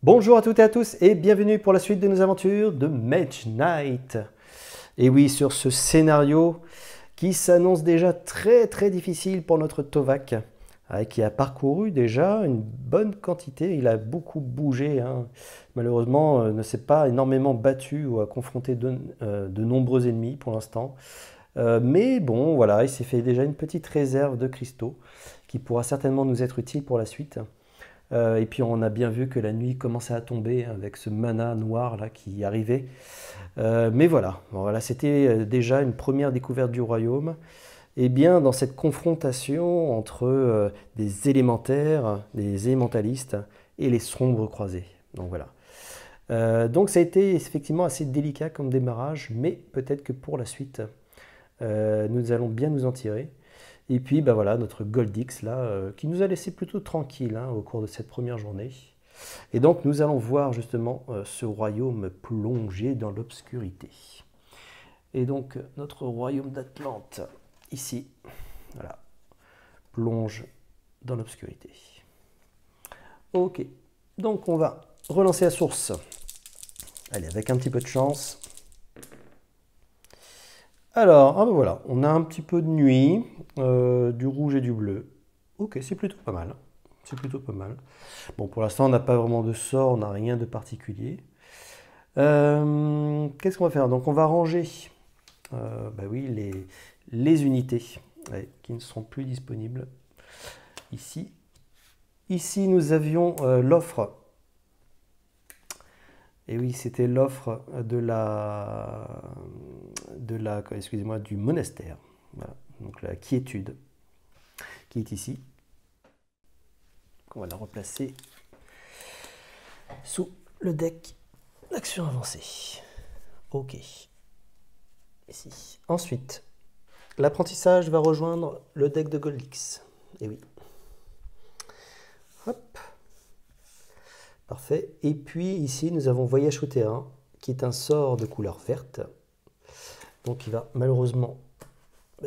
Bonjour à toutes et à tous et bienvenue pour la suite de nos aventures de Mage Knight. Et oui, sur ce scénario qui s'annonce déjà très difficile pour notre Tovak, qui a parcouru déjà une bonne quantité, il a beaucoup bougé, hein. Malheureusement ne s'est pas énormément battu ou a confronté de nombreux ennemis pour l'instant. Mais bon, voilà, il s'est fait déjà une petite réserve de cristaux qui pourra certainement nous être utile pour la suite. Et puis on a bien vu que la nuit commençait à tomber avec ce mana noir là qui arrivait. Mais voilà, bon, voilà, c'était déjà une première découverte du royaume. Et bien dans cette confrontation entre des élémentaires, des élémentalistes et les sombres croisés. Donc voilà. Donc ça a été effectivement assez délicat comme démarrage, mais peut-être que pour la suite, nous allons bien nous en tirer. Et puis bah voilà, notre Goldix là, qui nous a laissé plutôt tranquille, hein, au cours de cette première journée. Et donc nous allons voir justement ce royaume plongé dans l'obscurité. Et donc notre royaume d'Atlante, ici, voilà, plonge dans l'obscurité. Ok, donc on va relancer la source. Allez, avec un petit peu de chance. Alors, ah ben voilà, on a un petit peu de nuit, du rouge et du bleu. Ok, c'est plutôt pas mal. C'est plutôt pas mal. Bon, pour l'instant, on n'a pas vraiment de sort, on n'a rien de particulier. Qu'est-ce qu'on va faire? Donc, on va ranger bah oui, les unités qui ne sont plus disponibles ici. Ici, nous avions l'offre. Et oui, c'était l'offre excusez-moi, du monastère. Voilà. Donc la quiétude qui est ici. On va la replacer sous le deck d'action avancée. Ok. Ici. Ensuite, l'apprentissage va rejoindre le deck de Goldix. Et oui. Hop. Parfait. Et puis ici, nous avons Voyage souterrain, qui est un sort de couleur verte. Donc il va malheureusement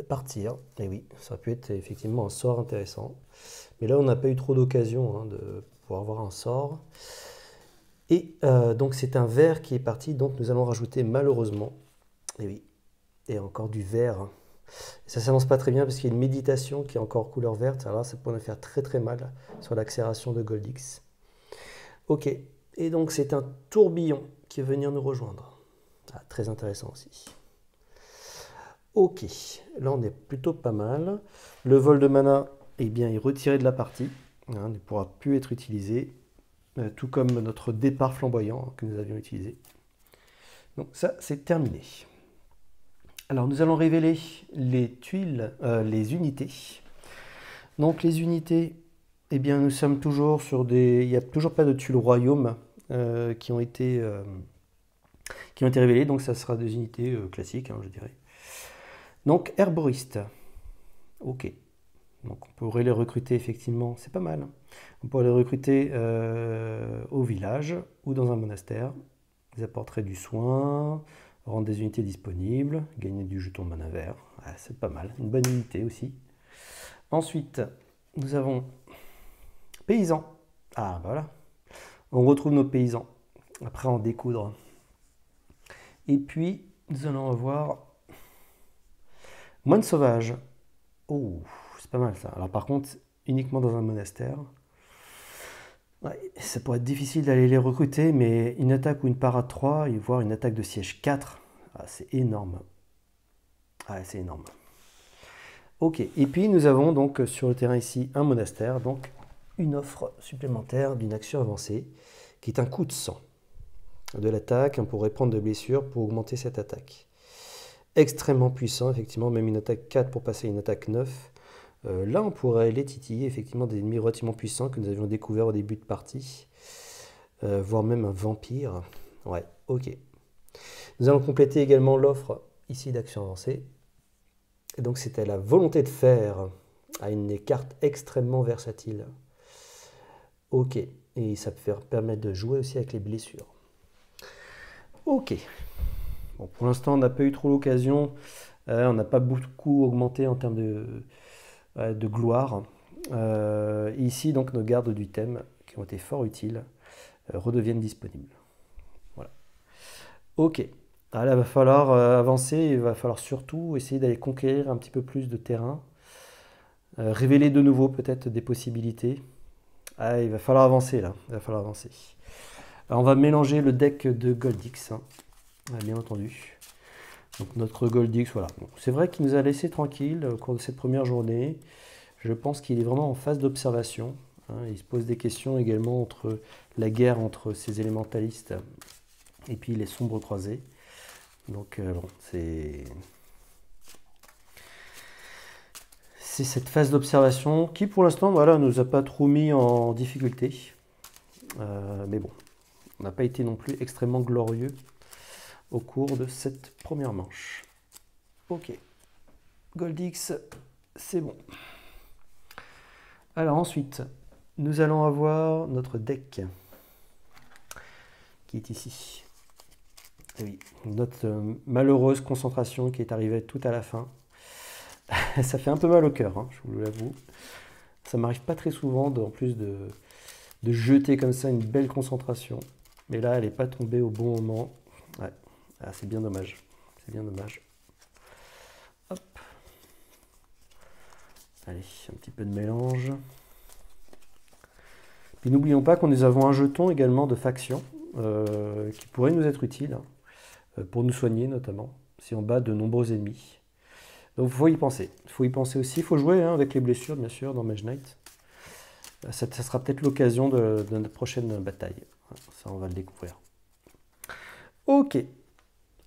partir. Et oui, ça aurait pu être effectivement un sort intéressant. Mais là, on n'a pas eu trop d'occasion, hein, de pouvoir avoir un sort. Et donc c'est un vert qui est parti. Donc nous allons rajouter malheureusement, et oui, et encore du vert. Ça ne s'annonce pas très bien parce qu'il y a une méditation qui est encore couleur verte. Alors là, ça pourrait nous faire très mal sur l'accélération de Goldix. Ok, et donc c'est un tourbillon qui va venir nous rejoindre. Ah, très intéressant aussi. Ok, là on est plutôt pas mal. Le vol de mana, eh bien, est retiré de la partie. Hein, il ne pourra plus être utilisé. Tout comme notre départ flamboyant que nous avions utilisé. Donc ça, c'est terminé. Alors nous allons révéler les tuiles, les unités. Donc les unités... Eh bien, nous sommes toujours sur des... Il n'y a toujours pas de tuiles royaume qui ont été révélées, donc ça sera des unités classiques, hein, je dirais. Donc, herboriste. Ok. Donc, on pourrait les recruter, effectivement, c'est pas mal. On pourrait les recruter au village ou dans un monastère. Ils apporteraient du soin, rendre des unités disponibles, gagner du jeton mana vert. Ah, c'est pas mal, une bonne unité aussi. Ensuite, nous avons... Paysans. Ah, voilà. On retrouve nos paysans. Après, en découdre. Et puis, nous allons avoir moine sauvage. Oh, c'est pas mal ça. Alors, par contre, uniquement dans un monastère. Ouais, ça pourrait être difficile d'aller les recruter, mais une attaque ou une parade 3, et voire une attaque de siège 4, ah, c'est énorme. Ah, c'est énorme. Ok. Et puis, nous avons donc sur le terrain ici un monastère. Donc, une offre supplémentaire d'une action avancée qui est un coup de sang. De l'attaque, on pourrait prendre de blessures pour augmenter cette attaque. Extrêmement puissant, effectivement, même une attaque 4 pour passer à une attaque 9. Là, on pourrait les titiller, effectivement, des ennemis relativement puissants que nous avions découvert au début de partie. Voire même un vampire. Ouais, ok. Nous allons compléter également l'offre ici d'action avancée. Et donc, c'était la volonté de fer a une carte extrêmement versatile. Ok, et ça peut permettre de jouer aussi avec les blessures. Ok, bon, pour l'instant on n'a pas eu trop l'occasion, on n'a pas beaucoup augmenté en termes de gloire. Ici donc nos gardes du thème, qui ont été fort utiles, redeviennent disponibles. Voilà. Ok, alors là il va falloir avancer, il va falloir surtout essayer d'aller conquérir un petit peu plus de terrain, révéler de nouveau peut-être des possibilités. Ah, il va falloir avancer là, il va falloir avancer. Alors, on va mélanger le deck de Goldix, hein, bien entendu. Donc notre Goldix, voilà. Bon, c'est vrai qu'il nous a laissé tranquille au cours de cette première journée. Je pense qu'il est vraiment en phase d'observation, hein. Il se pose des questions également entre la guerre entre ces élémentalistes et puis les sombres croisés. Donc bon, c'est cette phase d'observation qui pour l'instant voilà, nous a pas trop mis en difficulté. Mais bon, on n'a pas été non plus extrêmement glorieux au cours de cette première manche. Ok, Goldix, c'est bon. Alors ensuite, nous allons avoir notre deck qui est ici. Et oui, notre malheureuse concentration qui est arrivée tout à la fin. Ça fait un peu mal au cœur, hein, je vous l'avoue. Ça m'arrive pas très souvent, en plus de jeter comme ça une belle concentration. Mais là, elle n'est pas tombée au bon moment. Ouais, ah, c'est bien dommage. C'est bien dommage. Hop. Allez, un petit peu de mélange. Puis n'oublions pas que nous avons un jeton également de faction qui pourrait nous être utile, hein, pour nous soigner notamment, si on bat de nombreux ennemis. Donc il faut y penser. Il faut y penser aussi. Il faut jouer, hein, avec les blessures, bien sûr, dans Mage Knight. Ça sera peut-être l'occasion de notre prochaine bataille. Ça, on va le découvrir. Ok.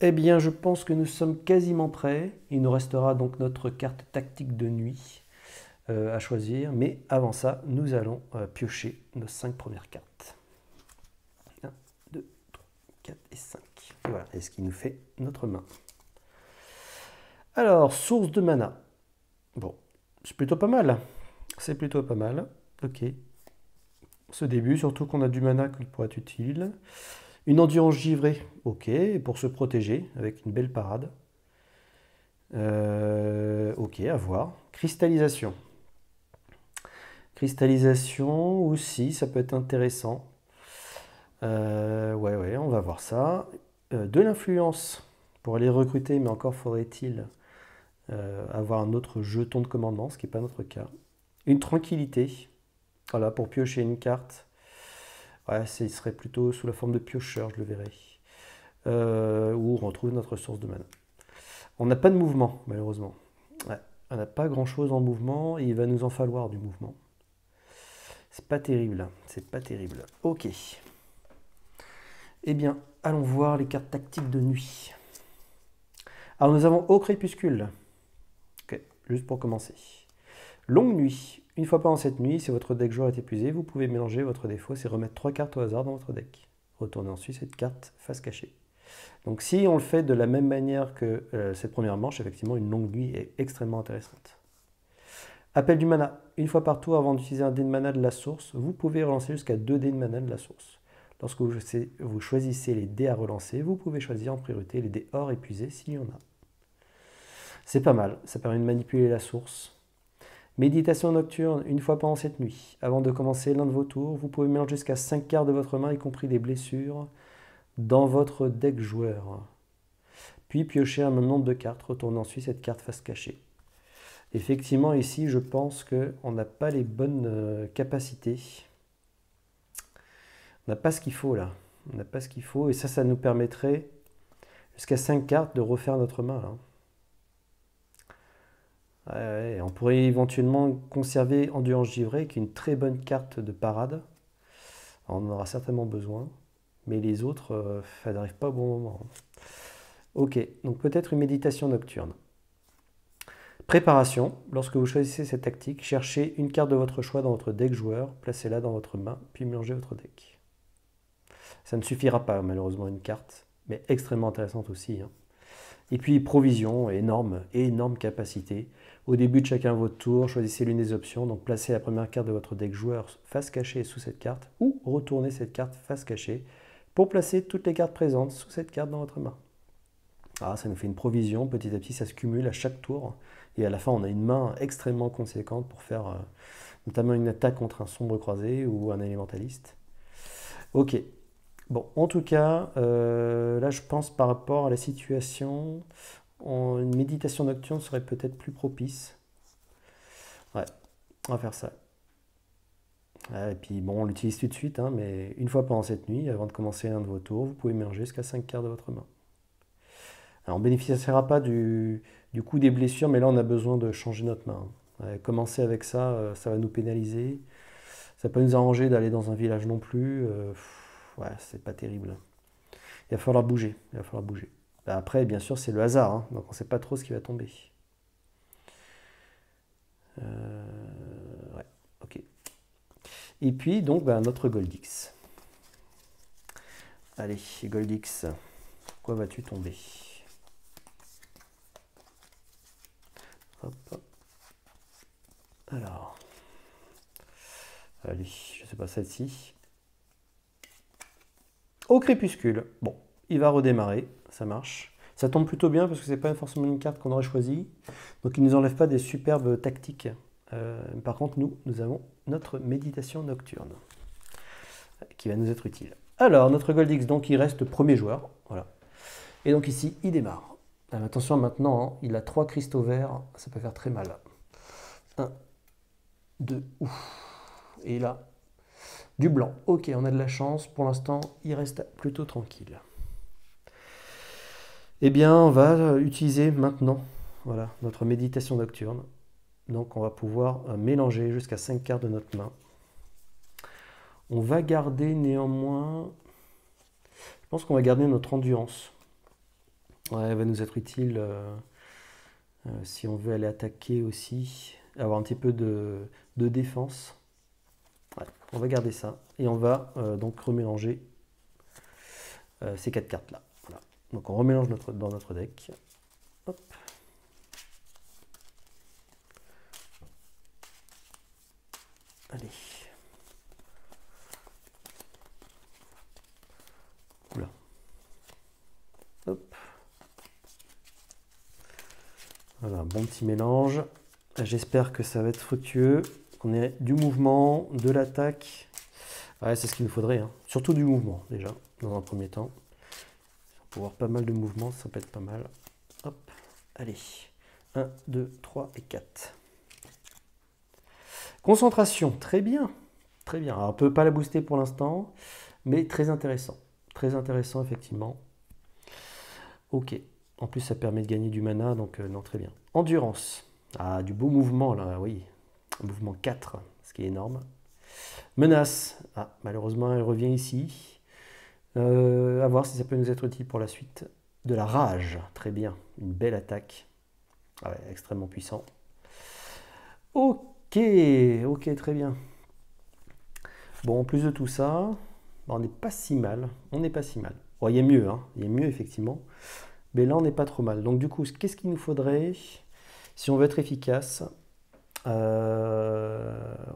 Eh bien, je pense que nous sommes quasiment prêts. Il nous restera donc notre carte tactique de nuit à choisir. Mais avant ça, nous allons piocher nos 5 premières cartes. 1, 2, 3, 4 et 5. Et voilà, et ce qui nous fait notre main. Alors, source de mana. Bon, c'est plutôt pas mal. C'est plutôt pas mal. Ok. Ce début, surtout qu'on a du mana qui pourrait être utile. Une endurance givrée, ok, pour se protéger avec une belle parade. Ok, à voir. Cristallisation. Cristallisation aussi, ça peut être intéressant. Ouais, on va voir ça. De l'influence pour aller recruter, mais encore faudrait-il avoir un autre jeton de commandement, ce qui n'est pas notre cas. Une tranquillité, voilà, pour piocher une carte. Ouais, ce serait plutôt sous la forme de piocheur, je le verrai. Où on retrouve notre source de mana. On n'a pas de mouvement, malheureusement. Ouais, on n'a pas grand-chose en mouvement, et il va nous en falloir du mouvement. C'est pas terrible, c'est pas terrible. Ok. Eh bien, allons voir les cartes tactiques de nuit. Alors, nous avons Au crépuscule. Ok, juste pour commencer. Longue nuit. Une fois pendant cette nuit, si votre deck joueur est épuisé, vous pouvez mélanger votre défaut, c'est remettre 3 cartes au hasard dans votre deck. Retournez ensuite cette carte face cachée. Donc si on le fait de la même manière que cette première manche, effectivement, une longue nuit est extrêmement intéressante. Appel du mana. Une fois par tour, avant d'utiliser un dé de mana de la source, vous pouvez relancer jusqu'à 2 dés de mana de la source. Lorsque vous choisissez les dés à relancer, vous pouvez choisir en priorité les dés hors épuisés s'il y en a. C'est pas mal, ça permet de manipuler la source. Méditation nocturne, une fois pendant cette nuit. Avant de commencer l'un de vos tours, vous pouvez mélanger jusqu'à 5 cartes de votre main, y compris des blessures, dans votre deck joueur. Puis piocher un même nombre de cartes, retournez ensuite cette carte face cachée. Effectivement, ici, je pense qu'on n'a pas les bonnes capacités. On n'a pas ce qu'il faut là. On n'a pas ce qu'il faut, et ça nous permettrait, jusqu'à 5 cartes, de refaire notre main là. Ouais, on pourrait éventuellement conserver Endurance givrée, qui est une très bonne carte de parade. Alors, on en aura certainement besoin, mais les autres, ça n'arrive pas au bon moment. Ok, donc peut-être une méditation nocturne. Préparation. Lorsque vous choisissez cette tactique, cherchez une carte de votre choix dans votre deck joueur, placez-la dans votre main, puis mélangez votre deck. Ça ne suffira pas, malheureusement, une carte, mais extrêmement intéressante aussi, hein. Et puis provision, énorme capacité. Au début de chacun de votre tour, choisissez l'une des options, donc placez la première carte de votre deck joueur face cachée sous cette carte, ou retournez cette carte face cachée pour placer toutes les cartes présentes sous cette carte dans votre main. Ah, ça nous fait une provision, petit à petit ça se cumule à chaque tour, et à la fin on a une main extrêmement conséquente pour faire notamment une attaque contre un sombre croisé ou un élémentaliste. Ok, bon, en tout cas, là je pense par rapport à la situation, une méditation nocturne serait peut-être plus propice. Ouais, on va faire ça. Et puis bon, on l'utilise tout de suite, hein, mais une fois pendant cette nuit, avant de commencer un de vos tours, vous pouvez mélanger jusqu'à 5 cartes de votre main. Alors, on ne bénéficiera pas du coup des blessures, mais là on a besoin de changer notre main. Ouais, commencer avec ça, ça va nous pénaliser. Ça peut nous arranger d'aller dans un village non plus. Ouais, c'est pas terrible. Il va falloir bouger. Il va falloir bouger. Après, bien sûr, c'est le hasard, hein, donc on ne sait pas trop ce qui va tomber. Ouais, ok. Et puis, donc, notre Goldix. Allez, Goldix, quoi vas-tu tomber? Hop. Alors. Allez, je sais pas, celle-ci. Au crépuscule. Bon, il va redémarrer, ça marche. Ça tombe plutôt bien parce que c'est pas forcément une carte qu'on aurait choisie. Donc il ne nous enlève pas des superbes tactiques. Par contre, nous avons notre méditation nocturne qui va nous être utile. Alors, notre Goldix, donc il reste premier joueur. Voilà. Et donc ici, il démarre. Attention maintenant, hein, il a 3 cristaux verts, ça peut faire très mal. 1, 2, ouf. Et là, du blanc. Ok, on a de la chance. Pour l'instant, il reste plutôt tranquille. Eh bien, on va utiliser maintenant voilà, notre méditation nocturne. Donc, on va pouvoir mélanger jusqu'à 5 cartes de notre main. On va garder néanmoins... Je pense qu'on va garder notre endurance. Ouais, elle va nous être utile si on veut aller attaquer aussi. Avoir un petit peu de défense. Ouais, on va garder ça. Et on va donc remélanger ces 4 cartes-là. Voilà. Donc on remélange dans notre deck. Hop. Allez. Oula. Hop. Voilà, un bon petit mélange. J'espère que ça va être fructueux, qu'on ait du mouvement, de l'attaque. Ouais, c'est ce qu'il nous faudrait. Hein. Surtout du mouvement, déjà, dans un premier temps. Pour avoir pas mal de mouvement, ça peut être pas mal. Hop, allez. 1, 2, 3 et 4. Concentration, très bien. Très bien. Alors, on ne peut pas la booster pour l'instant, mais très intéressant. Très intéressant, effectivement. Ok. En plus, ça permet de gagner du mana, donc non, très bien. Endurance. Ah, du beau mouvement, là, oui. Mouvement 4, ce qui est énorme. Menace. Ah, malheureusement, elle revient ici. À voir si ça peut nous être utile pour la suite. De la rage. Très bien. Une belle attaque. Ah ouais, extrêmement puissant. Ok, ok, très bien. Bon, en plus de tout ça, on n'est pas si mal. On n'est pas si mal. Bon, il y a mieux, hein. Il y a mieux, effectivement. Mais là, on n'est pas trop mal. Donc, du coup, qu'est-ce qu'il nous faudrait si on veut être efficace? Ouais,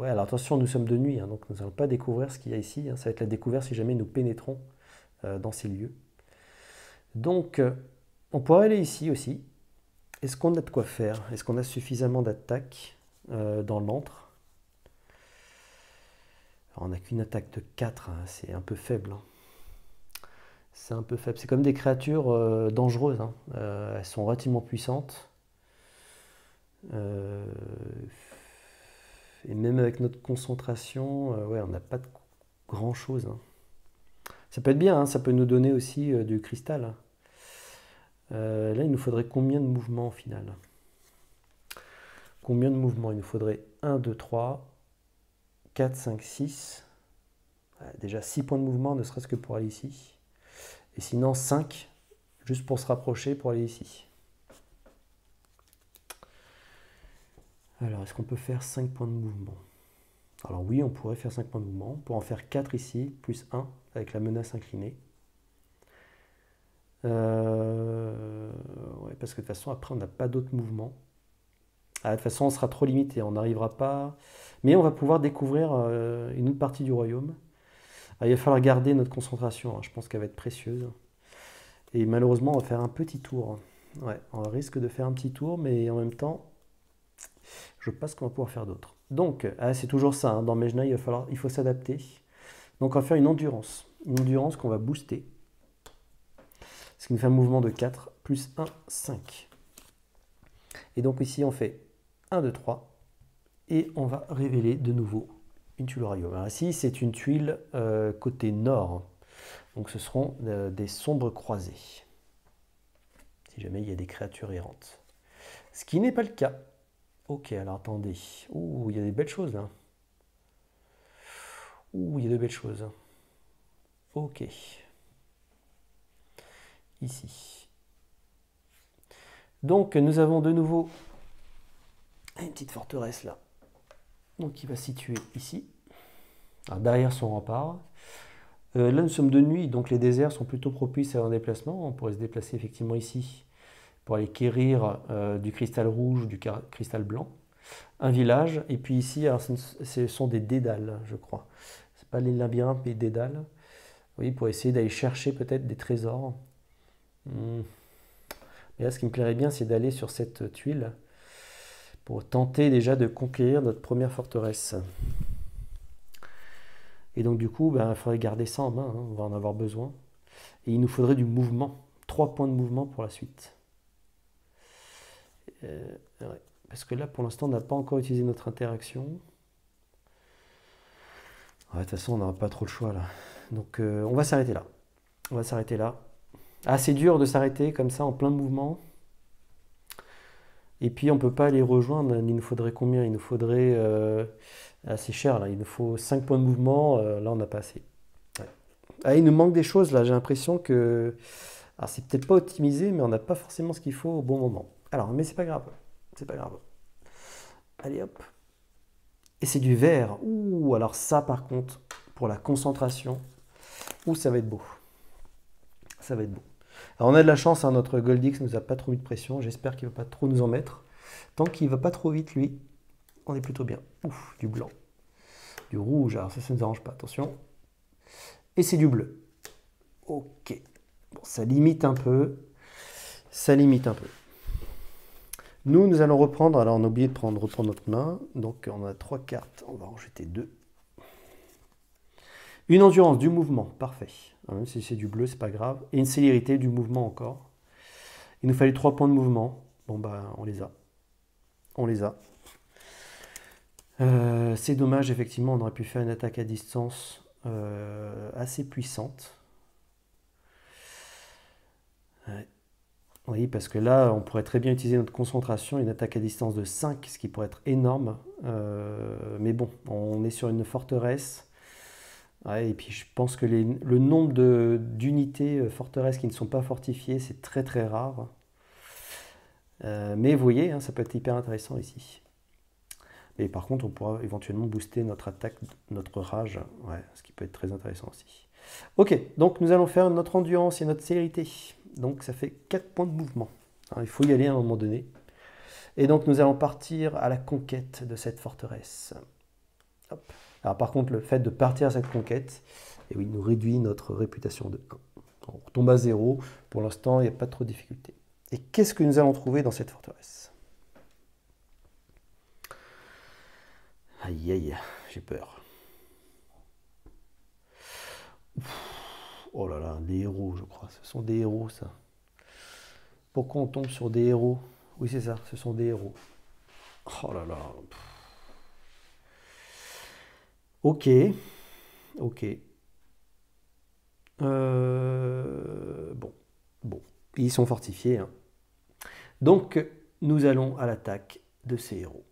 alors attention, nous sommes de nuit, hein, donc nous n'allons pas découvrir ce qu'il y a ici. Hein. Ça va être la découverte si jamais nous pénétrons dans ces lieux. Donc, on pourrait aller ici aussi. Est-ce qu'on a de quoi faire? Est-ce qu'on a suffisamment d'attaques dans l'antre? Alors, on n'a qu'une attaque de 4, hein, c'est un peu faible. Hein. C'est un peu faible. C'est comme des créatures dangereuses. Hein. Elles sont relativement puissantes. Et même avec notre concentration, ouais, on n'a pas de grand chose. Hein. Ça peut être bien, hein, ça peut nous donner aussi du cristal. Hein. Là, il nous faudrait combien de mouvements au final? Combien de mouvements? Il nous faudrait 1, 2, 3, 4, 5, 6. Ouais, déjà 6 points de mouvement, ne serait-ce que pour aller ici. Et sinon 5, juste pour se rapprocher, pour aller ici. Alors, est-ce qu'on peut faire 5 points de mouvement? Alors oui, on pourrait faire 5 points de mouvement. On pourrait en faire 4 ici, plus 1, avec la menace inclinée. Ouais, parce que de toute façon, après, on n'a pas d'autres mouvements. Ah, de toute façon, on sera trop limité, on n'arrivera pas. Mais on va pouvoir découvrir une autre partie du royaume. Ah, il va falloir garder notre concentration, hein. Je pense qu'elle va être précieuse. Et malheureusement, on va faire un petit tour. Ouais, on risque de faire un petit tour, mais en même temps, je pense qu'on va pouvoir faire d'autres. Donc, c'est toujours ça, hein, dans Mejna, il faut s'adapter. Donc, on va faire une endurance. Une endurance qu'on va booster. Ce qui nous fait un mouvement de 4, plus 1, 5. Et donc ici, on fait 1, 2, 3. Et on va révéler de nouveau une tuile royaume. Alors ici, c'est une tuile côté nord. Donc ce seront des sombres croisés. Si jamais il y a des créatures errantes. Ce qui n'est pas le cas. Ok, alors attendez. Ouh, il y a des belles choses là. Ouh, il y a de belles choses. Ok. Ici. Donc nous avons de nouveau une petite forteresse là. Donc qui va se situer ici. Alors, derrière son rempart. Là nous sommes de nuit, donc les déserts sont plutôt propices à un déplacement. On pourrait se déplacer effectivement ici pour aller quérir du cristal rouge ou du cristal blanc. Un village, et puis ici, alors, ce sont des dédales, je crois. C'est pas les labyrinthes, mais des dédales. Oui, pour essayer d'aller chercher peut-être des trésors. Et là, ce qui me plairait bien, c'est d'aller sur cette tuile pour tenter déjà de conquérir notre première forteresse. Et donc du coup, il faudrait garder ça en main, hein, on va en avoir besoin. Et il nous faudrait du mouvement, 3 points de mouvement pour la suite. Ouais, parce que là, pour l'instant, on n'a pas encore utilisé notre interaction. Ouais, de toute façon, on n'aura pas trop le choix là. Donc on va s'arrêter là. On va s'arrêter là. Ah, c'est dur de s'arrêter comme ça en plein mouvement. Et puis on ne peut pas les rejoindre. Il nous faudrait combien? Il nous faudrait... assez cher là. Il nous faut 5 points de mouvement. Là, on n'a pas assez. Ouais. Ah, il nous manque des choses là. J'ai l'impression que... Alors c'est peut-être pas optimisé, mais on n'a pas forcément ce qu'il faut au bon moment. Alors, mais c'est pas grave. C'est pas grave. Allez hop. Et c'est du vert. Ouh, alors ça par contre, pour la concentration, ouh, ça va être beau. Ça va être beau. Alors on a de la chance, hein, notre Goldix nous a pas trop mis de pression. J'espère qu'il ne va pas trop nous en mettre. Tant qu'il ne va pas trop vite, lui, on est plutôt bien. Ouf, du blanc. Du rouge, alors ça ne nous arrange pas, attention. Et c'est du bleu. Ok. Bon, ça limite un peu. Ça limite un peu. Nous allons reprendre, alors on a oublié de reprendre notre main. Donc on a 3 cartes, on va en jeter 2. Une endurance du mouvement, parfait. Même si c'est du bleu, c'est pas grave. Et une célérité du mouvement encore. Il nous fallait 3 points de mouvement. Bon on les a. On les a. C'est dommage, effectivement, on aurait pu faire une attaque à distance assez puissante. Ouais. Oui, parce que là, on pourrait très bien utiliser notre concentration, une attaque à distance de 5, ce qui pourrait être énorme. Mais bon, on est sur une forteresse. Ouais, et puis je pense que le nombre d'unités forteresses qui ne sont pas fortifiées, c'est très très rare. Mais vous voyez, hein, ça peut être hyper intéressant ici. Et par contre, on pourra éventuellement booster notre attaque, notre rage, ouais, ce qui peut être très intéressant aussi. Ok, donc nous allons faire notre endurance et notre célérité. Donc ça fait 4 points de mouvement. Alors, il faut y aller à un moment donné. Et donc nous allons partir à la conquête de cette forteresse. Hop. Alors par contre, le fait de partir à cette conquête, eh oui, nous réduit notre réputation de 1. On retombe à 0. Pour l'instant, il n'y a pas trop de difficultés. Et qu'est-ce que nous allons trouver dans cette forteresse? Aïe, aïe, j'ai peur. Oh là là, des héros, je crois. Ce sont des héros, ça. Pourquoi on tombe sur des héros? Oui, c'est ça, ce sont des héros. Oh là là. Ok. Ok. Bon. Ils sont fortifiés, hein. Donc, nous allons à l'attaque de ces héros.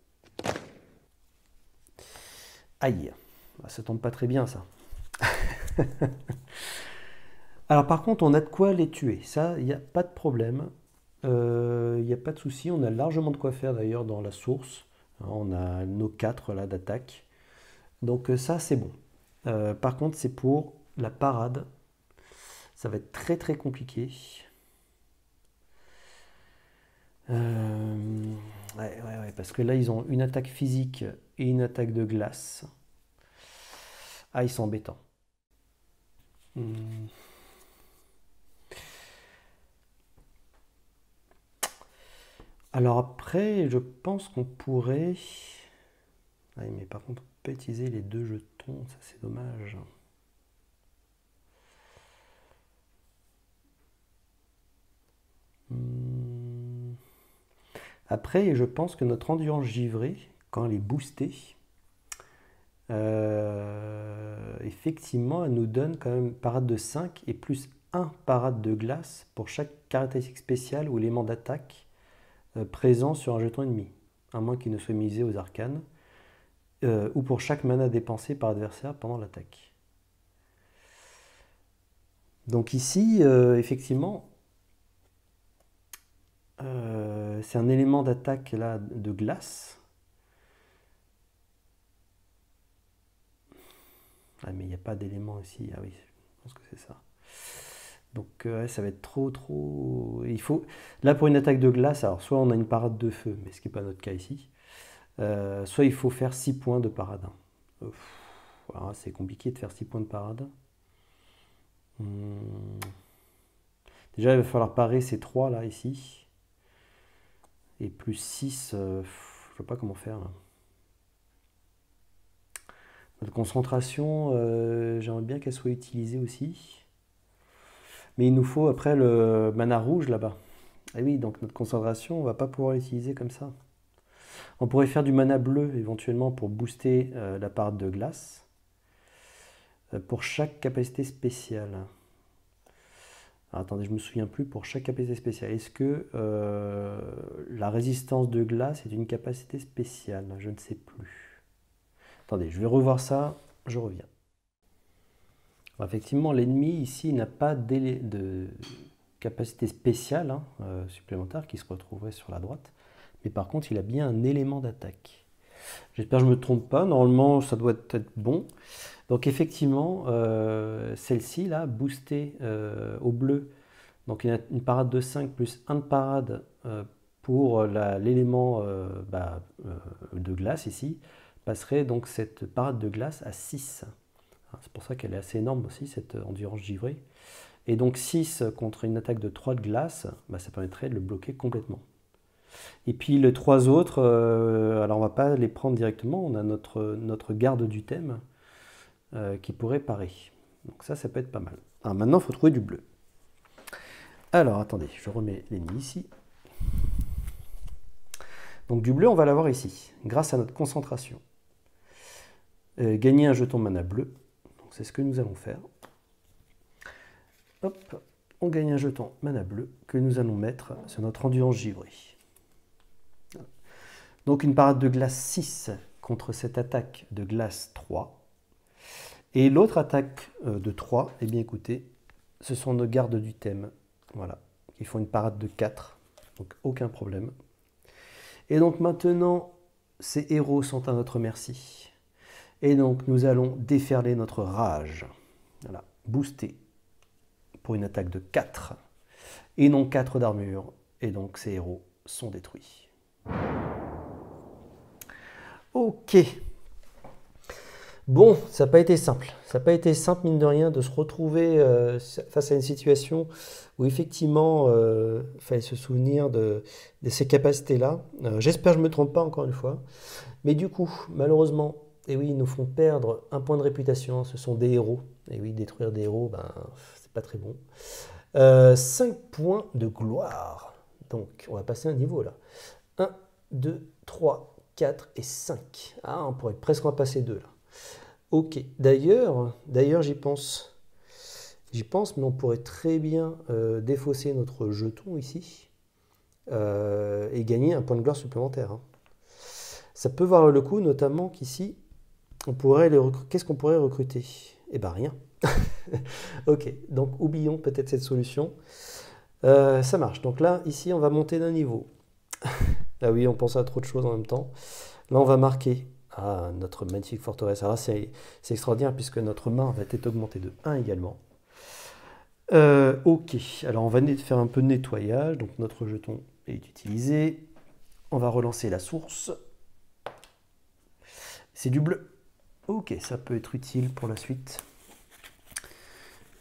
Aïe. Ça tombe pas très bien, ça. Alors par contre, on a de quoi les tuer. Ça, il n'y a pas de problème. Il n'y a pas de souci. On a largement de quoi faire d'ailleurs dans la source. On a nos 4 là d'attaque. Donc ça, c'est bon. Par contre, c'est pour la parade. Ça va être très très compliqué. Ouais, parce que là, ils ont une attaque physique et une attaque de glace. Ah, ils sont embêtants. Hmm. Alors après, je pense qu'on pourrait... Ah, mais par contre, on peut utiliser les 2 jetons, ça c'est dommage. Hmm. Après, je pense que notre endurance givrée, quand elle est boostée, effectivement, elle nous donne quand même parade de 5 et plus 1 parade de glace pour chaque caractéristique spéciale ou élément d'attaque présent sur un jeton ennemi, à moins qu'il ne soit misé aux arcanes, ou pour chaque mana dépensé par l'adversaire pendant l'attaque. Donc ici, effectivement, c'est un élément d'attaque là de glace. Ah mais il n'y a pas d'élément ici. Ah oui, je pense que c'est ça. Donc ça va être trop... Il faut... Là pour une attaque de glace, alors soit on a une parade de feu, mais ce qui n'est pas notre cas ici, soit il faut faire 6 points de parade. Voilà, c'est compliqué de faire 6 points de parade. Déjà il va falloir parer ces 3 là ici. Et plus 6, je ne sais pas comment faire là. Notre concentration, j'aimerais bien qu'elle soit utilisée aussi. Mais il nous faut après le mana rouge là-bas. Et oui, donc notre concentration, on va pas pouvoir l'utiliser comme ça. On pourrait faire du mana bleu éventuellement pour booster la parade de glace. Pour chaque capacité spéciale. Alors, attendez, je me souviens plus pour chaque capacité spéciale. Est-ce que la résistance de glace est une capacité spéciale? Je ne sais plus. Attendez, je vais revoir ça, je reviens. Alors, effectivement, l'ennemi ici n'a pas de capacité spéciale supplémentaire qui se retrouverait sur la droite. Mais par contre, il a bien un élément d'attaque. J'espère que je ne me trompe pas. Normalement, ça doit être bon. Donc effectivement, celle-ci, là, boostée au bleu, donc une parade de 5 plus 1 de parade pour l'élément de glace ici, passerait donc cette parade de glace à 6. C'est pour ça qu'elle est assez énorme aussi, cette endurance givrée. Et donc 6 contre une attaque de 3 de glace, ça permettrait de le bloquer complètement. Et puis les 3 autres, alors on ne va pas les prendre directement, on a notre garde du thème qui pourrait parer. Donc ça peut être pas mal. Alors maintenant, il faut trouver du bleu. Alors attendez, je remets l'ennemi ici. Donc du bleu, on va l'avoir ici, grâce à notre concentration. Gagner un jeton mana bleu, c'est ce que nous allons faire. Hop, on gagne un jeton mana bleu que nous allons mettre sur notre endurance givrée. Donc une parade de glace 6 contre cette attaque de glace 3. Et l'autre attaque de 3, eh bien écoutez, ce sont nos gardes du thème. Voilà, qui font une parade de 4, donc aucun problème. Et donc maintenant, ces héros sont à notre merci. Et donc nous allons déferler notre rage. Voilà, booster pour une attaque de 4. Et non 4 d'armure. Et donc ces héros sont détruits. Ok. Bon, ça n'a pas été simple. Ça n'a pas été simple, mine de rien, de se retrouver face à une situation où effectivement, il fallait se souvenir de ces capacités-là. J'espère que je ne me trompe pas encore une fois. Mais du coup, malheureusement, et oui, ils nous font perdre un point de réputation. Ce sont des héros. Et oui, détruire des héros, c'est pas très bon. 5 points de gloire. Donc, on va passer un niveau là. 1, 2, 3, 4 et 5. Ah, on pourrait presque en passer 2 là. Ok, d'ailleurs, j'y pense. J'y pense, mais on pourrait très bien défausser notre jeton ici et gagner un point de gloire supplémentaire. Ça peut valoir le coup, notamment qu'ici, on pourrait qu'est-ce qu'on pourrait recruter? Eh ben rien. Ok, donc oublions peut-être cette solution. Ça marche. Donc là, ici, on va monter d'un niveau. Ah oui, on pense à trop de choses en même temps. Là, on va marquer notre magnifique forteresse. Alors là, c'est extraordinaire puisque notre main va être augmentée de 1 également. Ok, alors on va faire un peu de nettoyage. Donc notre jeton est utilisé. On va relancer la source. C'est du bleu. Ok, ça peut être utile pour la suite.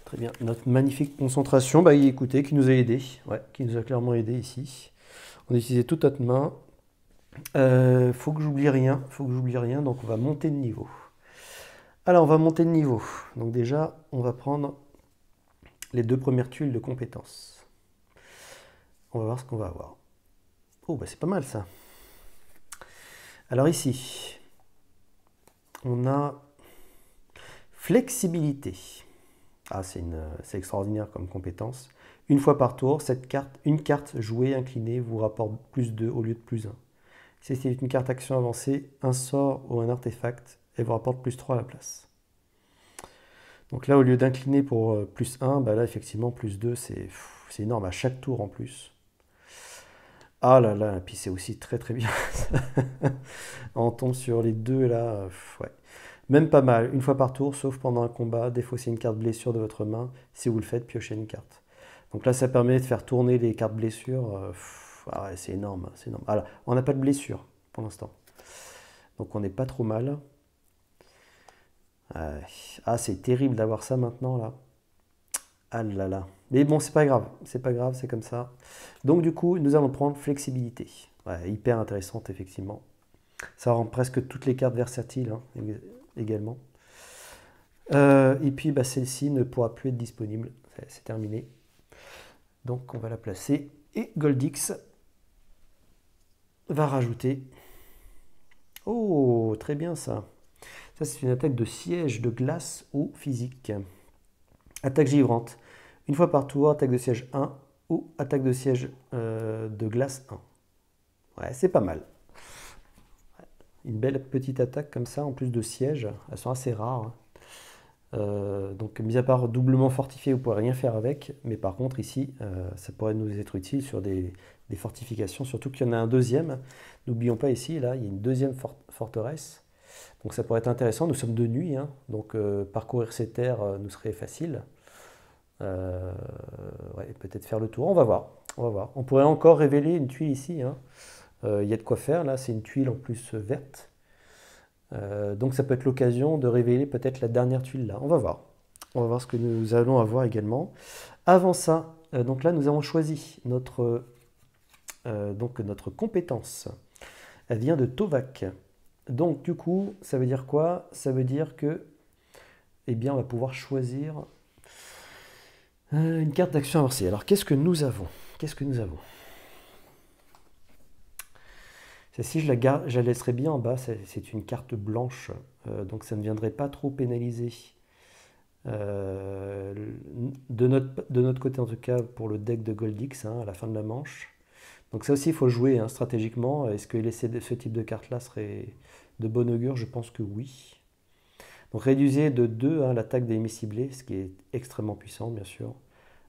Très bien. Notre magnifique concentration, bah écoutez, qui nous a aidé. Ouais, qui nous a clairement aidé ici. On a utilisé toute notre main. Faut que j'oublie rien. Faut que j'oublie rien. Donc on va monter de niveau. Alors on va monter de niveau. Donc déjà, on va prendre les 2 premières tuiles de compétences. On va voir ce qu'on va avoir. Oh, bah c'est pas mal ça. Alors ici, on a flexibilité. Ah, c'est extraordinaire comme compétence. Une fois par tour, une carte jouée inclinée vous rapporte plus 2 au lieu de plus 1. Si c'est une carte action avancée, un sort ou un artefact, elle vous rapporte plus 3 à la place. Donc là, au lieu d'incliner pour plus 1, bah là, effectivement, plus 2, c'est énorme à chaque tour en plus. Ah là là, et puis c'est aussi très très bien. On tombe sur les 2 là, ouais. Même pas mal, une fois par tour, sauf pendant un combat, défaussez une carte blessure de votre main. Si vous le faites, piochez une carte. Donc là, ça permet de faire tourner les cartes blessures. Ah ouais, c'est énorme, c'est énorme. Alors, on n'a pas de blessure pour l'instant. Donc on n'est pas trop mal. Ah, c'est terrible d'avoir ça maintenant là. Ah là là. Mais bon, c'est pas grave, c'est comme ça. Donc du coup, nous allons prendre flexibilité. Ouais, hyper intéressante effectivement. Ça rend presque toutes les cartes versatiles hein, également. Et puis bah, celle-ci ne pourra plus être disponible. C'est terminé. Donc on va la placer. Et Goldix va rajouter. Oh, très bien ça. Ça c'est une attaque de siège de glace ou physique. Attaque givrante. Une fois par tour, attaque de siège 1 ou attaque de siège de glace 1. Ouais, c'est pas mal. Une belle petite attaque comme ça, en plus de siège. Elles sont assez rares. Donc, mis à part doublement fortifié, vous ne pourrez rien faire avec. Mais par contre, ici, ça pourrait nous être utile sur des fortifications. Surtout qu'il y en a un deuxième. N'oublions pas ici, là, il y a une deuxième forteresse. Donc ça pourrait être intéressant. Nous sommes de nuit, hein, donc parcourir ces terres nous serait facile. Ouais, peut-être faire le tour. On va voir. On va voir. On pourrait encore révéler une tuile ici. Hein. Il y a de quoi faire. Là, c'est une tuile en plus verte. Donc ça peut être l'occasion de révéler peut-être la dernière tuile là. On va voir. On va voir ce que nous allons avoir également. Avant ça, donc là, nous avons choisi notre compétence. Elle vient de Tovak. Donc du coup, ça veut dire quoi? Ça veut dire que, eh bien, on va pouvoir choisir une carte d'action avancée. Alors, qu'est-ce que nous avons? Qu'est-ce que nous avons? Celle-ci, je la laisserai bien en bas. C'est une carte blanche, donc ça ne viendrait pas trop pénaliser. De notre côté, en tout cas, pour le deck de Goldix, hein, à la fin de la manche. Donc ça aussi, il faut jouer hein, stratégiquement. Est-ce que laisser ce type de carte-là serait de bon augure? Je pense que oui. Donc réduisez de 2 hein, l'attaque des ennemis ciblés, ce qui est extrêmement puissant, bien sûr.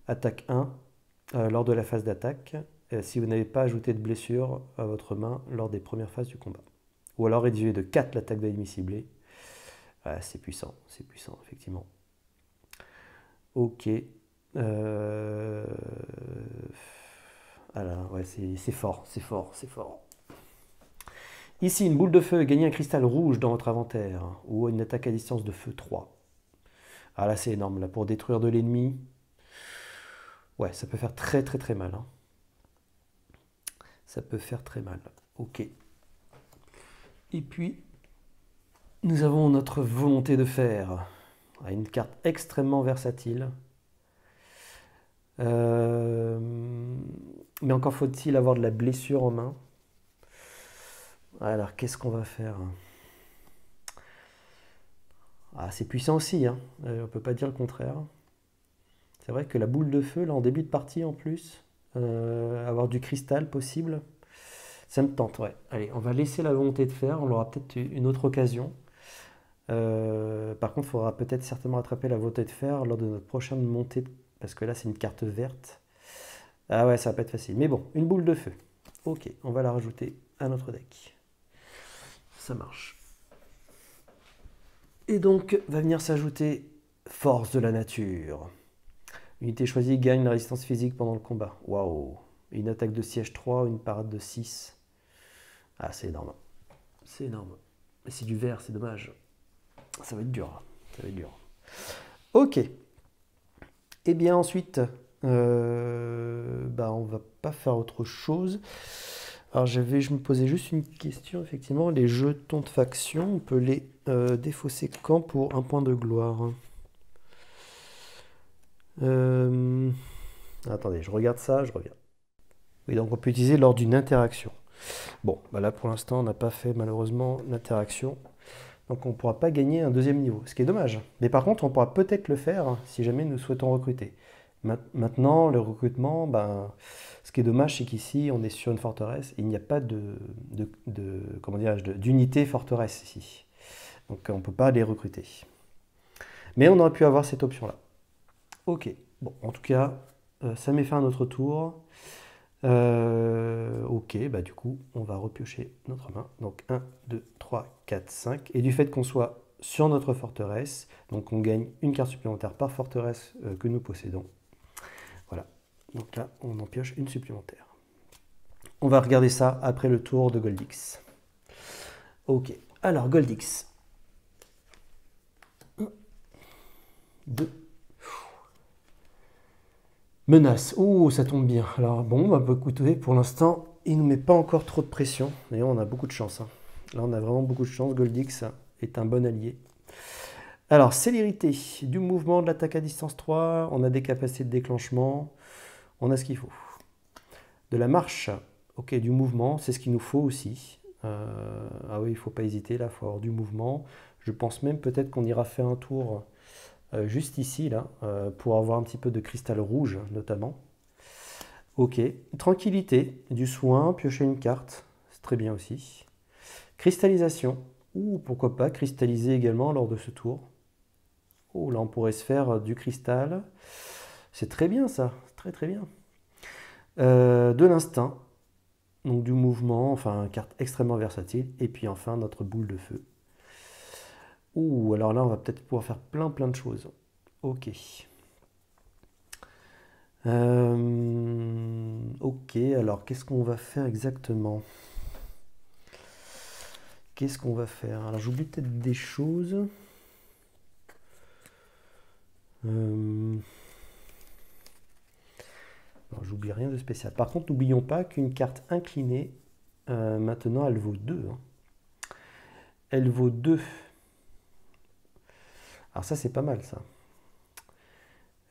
Attaque 1 lors de la phase d'attaque, si vous n'avez pas ajouté de blessure à votre main lors des premières phases du combat. Ou alors réduisez de 4 l'attaque de l'ennemi ciblé. C'est puissant, effectivement. Ok. Alors, ouais, c'est fort. Ici, une boule de feu, gagnez un cristal rouge dans votre inventaire, ou une attaque à distance de feu 3. Ah là, c'est énorme, là, pour détruire de l'ennemi. Ouais, ça peut faire très très très mal. Hein. Ça peut faire très mal. Ok. Et puis, nous avons notre volonté de faire. Une carte extrêmement versatile. Mais encore faut-il avoir de la blessure en main. Alors, qu'est-ce qu'on va faire? Ah, c'est puissant aussi, hein. On ne peut pas dire le contraire. C'est vrai que la boule de feu, là, en début de partie en plus, avoir du cristal possible, ça me tente, ouais. Allez, on va laisser la volonté de faire, on aura peut-être une autre occasion. Par contre, il faudra peut-être certainement attraper la volonté de faire lors de notre prochaine montée, parce que là, c'est une carte verte. Ah ouais, ça va pas être facile. Mais bon, une boule de feu. Ok, on va la rajouter à notre deck. Ça marche. Et donc, va venir s'ajouter force de la nature. Unité choisie gagne la résistance physique pendant le combat. Waouh. Une attaque de siège 3, une parade de 6. Ah, c'est énorme. C'est énorme. Mais c'est du vert, c'est dommage. Ça va être dur. Ça va être dur. Ok. Et bien ensuite, on va pas faire autre chose. Alors je me posais juste une question, effectivement. Les jetons de faction, on peut les défausser quand pour un point de gloire? Attendez, je regarde ça, je regarde. Oui, donc on peut utiliser lors d'une interaction. Bon, là pour l'instant, on n'a pas fait malheureusement l'interaction. Donc on ne pourra pas gagner un deuxième niveau, ce qui est dommage. Mais par contre, on pourra peut-être le faire si jamais nous souhaitons recruter. Maintenant, le recrutement, ce qui est dommage, c'est qu'ici, on est sur une forteresse et il n'y a pas d'unité forteresse ici. Donc on ne peut pas les recruter. Mais on aurait pu avoir cette option-là. Ok, bon, en tout cas, ça m'est fait un autre tour. Ok, du coup, on va repiocher notre main. Donc 1, 2, 3, 4, 5. Et du fait qu'on soit sur notre forteresse, donc on gagne une carte supplémentaire par forteresse que nous possédons. Voilà, donc là, on en pioche une supplémentaire. On va regarder ça après le tour de Goldix. Ok, alors Goldix. 1, 2. Menace. Oh, ça tombe bien. Alors bon, écoutez, pour l'instant, il ne nous met pas encore trop de pression. D'ailleurs, on a beaucoup de chance. Là, on a vraiment beaucoup de chance. Goldix est un bon allié. Alors, célérité, du mouvement, de l'attaque à distance 3, on a des capacités de déclenchement, on a ce qu'il faut. De la marche, ok, du mouvement, c'est ce qu'il nous faut aussi. Ah oui, il ne faut pas hésiter, là, il faut avoir du mouvement. Je pense même peut-être qu'on ira faire un tour juste ici, là, pour avoir un petit peu de cristal rouge, notamment. Ok, tranquillité, du soin, piocher une carte, c'est très bien aussi. Cristallisation, ou pourquoi pas cristalliser également lors de ce tour. Oh, là, on pourrait se faire du cristal. C'est très bien, ça. Très, très bien. De l'instinct. Donc, du mouvement. Enfin, carte extrêmement versatile. Et puis, enfin, notre boule de feu. Ouh, alors là, on va peut-être pouvoir faire plein, plein de choses. Ok. Ok, alors, qu'est-ce qu'on va faire exactement? Qu'est-ce qu'on va faire? Alors, j'oublie peut-être des choses. J'oublie rien de spécial. Par contre, n'oublions pas qu'une carte inclinée, maintenant, elle vaut 2. Elle vaut 2. Alors ça, c'est pas mal, ça.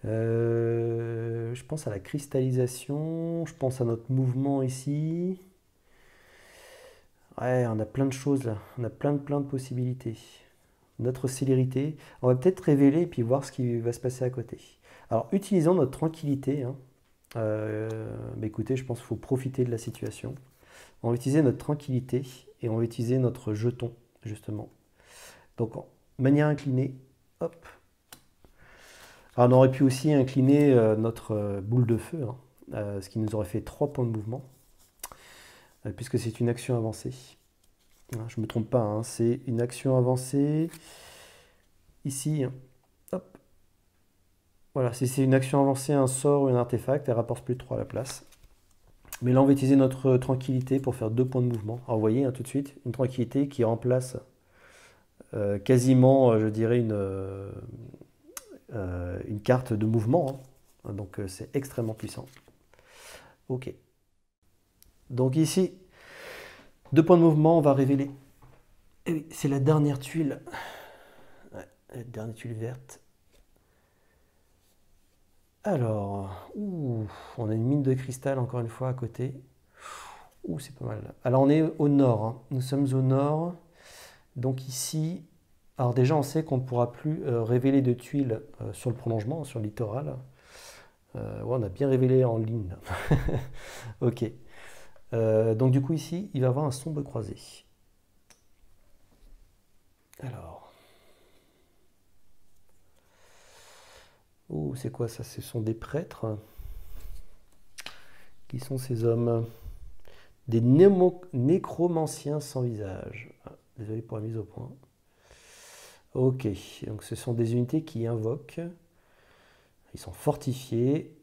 Je pense à la cristallisation. Je pense à notre mouvement ici. Ouais, on a plein de choses, là. On a plein de possibilités. Notre célérité. On va peut-être révéler et puis voir ce qui va se passer à côté. Alors, utilisons notre tranquillité. Écoutez, je pense qu'il faut profiter de la situation. On va utiliser notre tranquillité et on va utiliser notre jeton, justement. Donc, en manière inclinée, hop. Alors, on aurait pu aussi incliner notre boule de feu, ce qui nous aurait fait 3 points de mouvement, puisque c'est une action avancée. Je ne me trompe pas, c'est une action avancée. Ici, hop. Voilà, si c'est une action avancée, un sort ou un artefact, elle rapporte plus de 3 à la place. Mais là, on va utiliser notre tranquillité pour faire 2 points de mouvement. Alors, vous voyez, tout de suite, une tranquillité qui remplace quasiment, je dirais, une carte de mouvement. Donc, c'est extrêmement puissant. Ok. Donc ici, 2 points de mouvement, on va révéler. Et oui, c'est la dernière tuile. Ouais, la dernière tuile verte. Alors, on a une mine de cristal encore une fois à côté. C'est pas mal. Alors on est au nord. Nous sommes au nord. Donc ici, alors déjà on sait qu'on ne pourra plus révéler de tuiles sur le prolongement, sur le littoral. Ouais, on a bien révélé en ligne. Ok. Donc du coup ici, il va y avoir un sombre croisé. Alors. C'est quoi ça? Ce sont des prêtres. Qui sont ces hommes? Des nécromanciens sans visage. Désolé pour la mise au point. Ok, donc ce sont des unités qui invoquent. Ils sont fortifiés.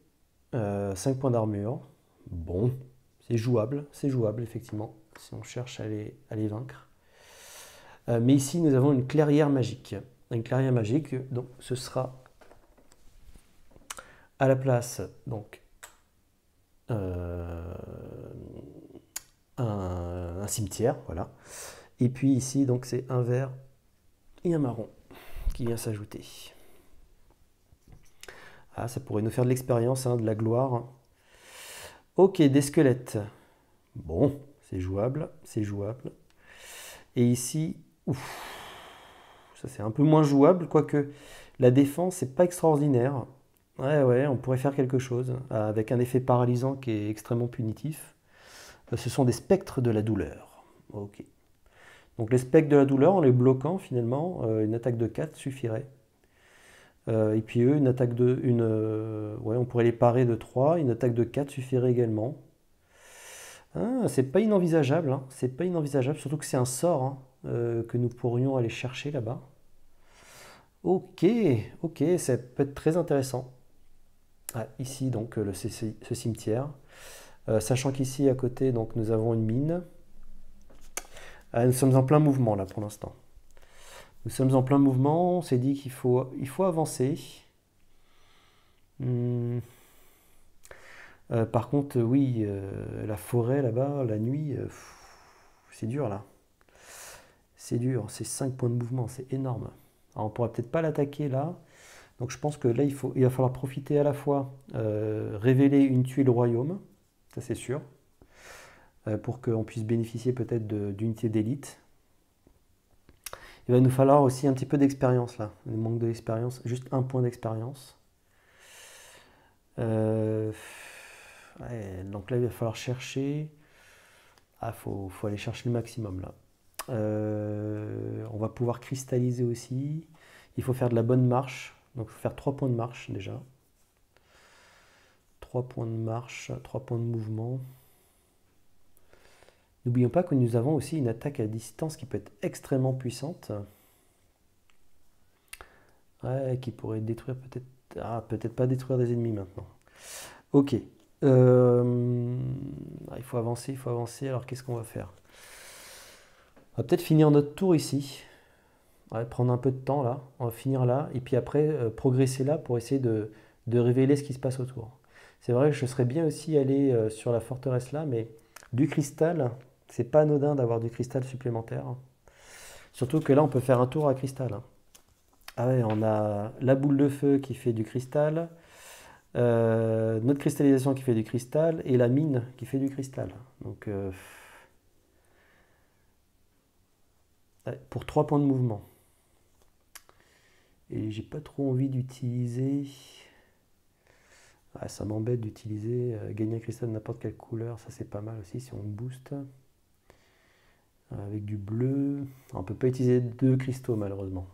5 points d'armure. Bon, c'est jouable effectivement. si on cherche à les vaincre. Mais ici, nous avons une clairière magique. Une clairière magique, donc ce sera à la place donc, un cimetière, voilà. Et puis ici, donc c'est un vert et un marron qui vient s'ajouter. Ah, ça pourrait nous faire de l'expérience, hein, de la gloire. Ok, des squelettes. Bon, c'est jouable, c'est jouable. Et ici, ouf, ça c'est un peu moins jouable, quoique la défense, c'est pas extraordinaire. Ouais, on pourrait faire quelque chose avec un effet paralysant qui est extrêmement punitif. Ce sont des spectres de la douleur. Ok. Donc les spectres de la douleur, en les bloquant finalement, une attaque de 4 suffirait. Et puis eux, une attaque de... ouais, on pourrait les parer de 3, une attaque de 4 suffirait également. Ah, c'est pas inenvisageable, hein. C'est pas inenvisageable, surtout que c'est un sort, hein, que nous pourrions aller chercher là-bas. Ok, ça peut être très intéressant. Ah, ici donc ce cimetière. Sachant qu'ici à côté donc nous avons une mine. Ah, nous sommes en plein mouvement là pour l'instant. Nous sommes en plein mouvement, on s'est dit qu'il faut avancer. Par contre, oui, la forêt là-bas, la nuit, c'est dur là. C'est dur, c'est 5 points de mouvement, c'est énorme. Alors, on ne pourra peut-être pas l'attaquer là. Donc je pense que là, il va falloir profiter à la fois, révéler une tuile au royaume, ça c'est sûr, pour qu'on puisse bénéficier peut-être d'unités d'élite. Il va nous falloir aussi un petit peu d'expérience là. Il manque de l'expérience, juste un point d'expérience. Ouais, donc là, il va falloir chercher. Ah, faut aller chercher le maximum là. On va pouvoir cristalliser aussi. Il faut faire de la bonne marche. Donc il faut faire 3 points de marche déjà. 3 points de marche, 3 points de mouvement. N'oublions pas que nous avons aussi une attaque à distance qui peut être extrêmement puissante. Ouais, qui pourrait détruire peut-être... Ah, peut-être pas détruire des ennemis maintenant. Ok. Il faut avancer, il faut avancer. Alors qu'est-ce qu'on va faire? On va peut-être finir notre tour ici. On va prendre un peu de temps là. On va finir là. Et puis après, progresser là pour essayer de révéler ce qui se passe autour. C'est vrai que je serais bien aussi allé sur la forteresse là, mais du cristal, c'est pas anodin d'avoir du cristal supplémentaire. Surtout que là, on peut faire un tour à cristal. Ah ouais, on a la boule de feu qui fait du cristal, notre cristallisation qui fait du cristal, et la mine qui fait du cristal. Donc, pour 3 points de mouvement. Et j'ai pas trop envie d'utiliser... Ah, ça m'embête d'utiliser gagner un cristal de n'importe quelle couleur, ça c'est pas mal aussi si on booste. Avec du bleu, on peut pas utiliser 2 cristaux malheureusement.